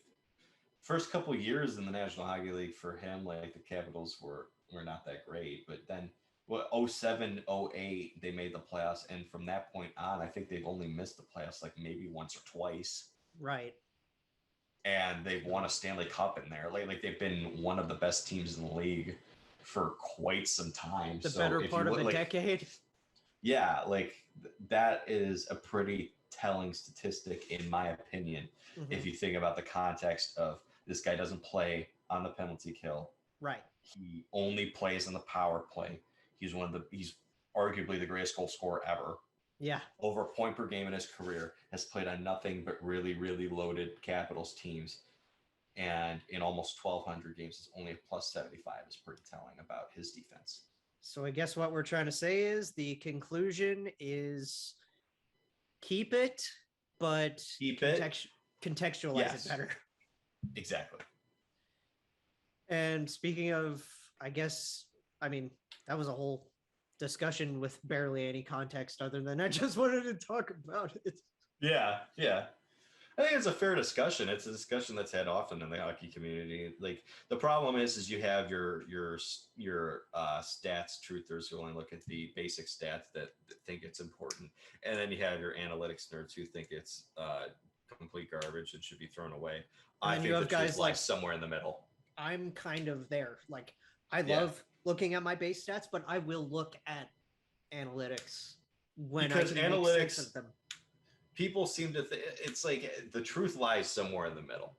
first couple of years in the National Hockey League for him, the Capitals were not that great, but then well, 07, 08, they made the playoffs. And from that point on, I think they've only missed the playoffs like maybe once or twice. Right. And they've won a Stanley Cup in there. Like they've been one of the best teams in the league for quite some time. The better part of a decade. Yeah, like that is a pretty telling statistic, in my opinion, if you think about the context of this guy doesn't play on the penalty kill. Right. He only plays on the power play. He's arguably the greatest goal scorer ever. Yeah. Over a point per game in his career, has played on nothing but really, really loaded Capitals teams. And in almost 1,200 games, it's only a plus 75 is pretty telling about his defense. So I guess what we're trying to say is the conclusion is keep it, but contextualize it better. Exactly. And speaking of, I guess, I mean, that was a whole discussion with barely any context other than I just wanted to talk about it. Yeah. I think it's a fair discussion. It's a discussion that's had often in the hockey community. Like the problem is you have your stats truthers who only look at the basic stats that think it's important, and then you have your analytics nerds who think it's complete garbage and should be thrown away. I think the truth lies somewhere in the middle. I'm kind of there. Like I love looking at my base stats, but I will look at analytics when I can make sense of them. People seem to think it's like the truth lies somewhere in the middle.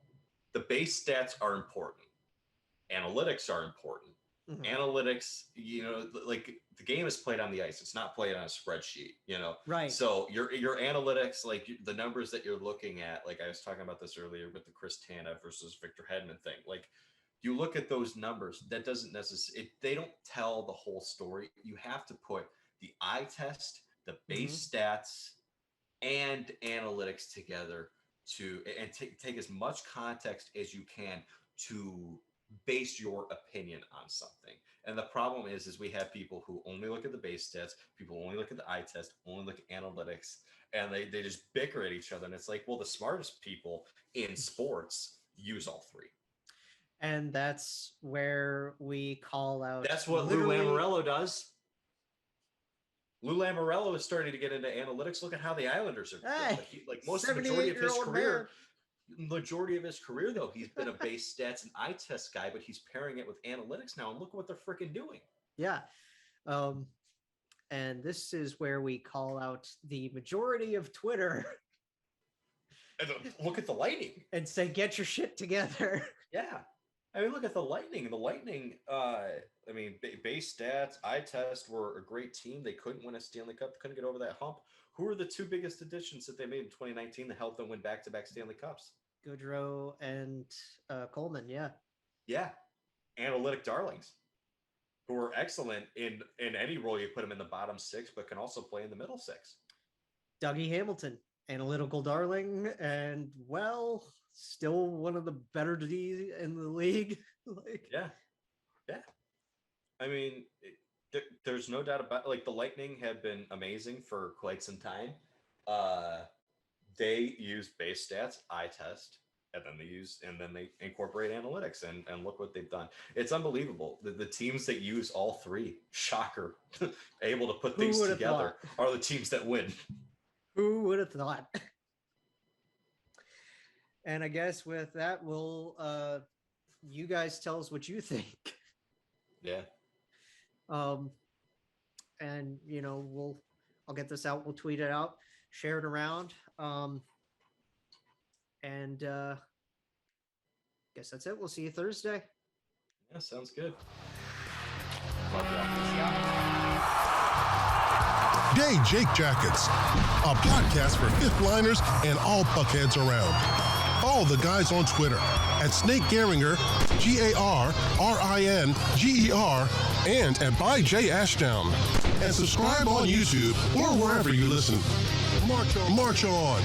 The base stats are important. Analytics are important. Analytics, like the game is played on the ice. It's not played on a spreadsheet, Right. So your analytics, like the numbers that you're looking at, like I was talking about this earlier with the Chris Tanev versus Victor Hedman thing. Like you look at those numbers, that doesn't necessarily, they don't tell the whole story. You have to put the eye test, the base stats, and analytics together and take as much context as you can to base your opinion on something. And the problem is we have people who only look at the base stats, people only look at the eye test, only look at analytics, and they just bicker at each other. And it's like, well, the smartest people in sports use all three. And that's where we call out. That's what Lou Lamoriello does. Lou Lamoriello is starting to get into analytics. Look at how the Islanders are. Majority of his career, though, he's been a base stats and eye test guy, but he's pairing it with analytics now. And look what they're freaking doing. Yeah. And this is where we call out the majority of Twitter. And look at the Lightning. And say, get your shit together. Yeah. I mean, look at the Lightning. The Lightning, base stats, eye test were a great team. They couldn't win a Stanley Cup. Couldn't get over that hump. Who are the two biggest additions that they made in 2019 that helped them win back-to-back Stanley Cups? Goodrow and Coleman, yeah. Yeah. Analytic darlings who are excellent in any role you put them in the bottom six, but can also play in the middle six. Dougie Hamilton, analytical darling, and, still one of the better D in the league. Yeah. I mean, there's no doubt about the Lightning have been amazing for quite some time. They use base stats, eye test, and then they incorporate analytics and look what they've done. It's unbelievable. The teams that use all three, shocker, able to put things together are the teams that win. Who would have thought? And I guess with that, we'll you guys tell us what you think. Yeah. And I'll get this out. We'll tweet it out, share it around. And guess that's it. We'll see you Thursday. Yeah, sounds good. Day Jake Jackets, a podcast for fifth liners and all puckheads around. Follow the guys on Twitter at Snake Gehringer, GARRINGER, and at by J Ashdown. And subscribe on YouTube or wherever you listen. March on.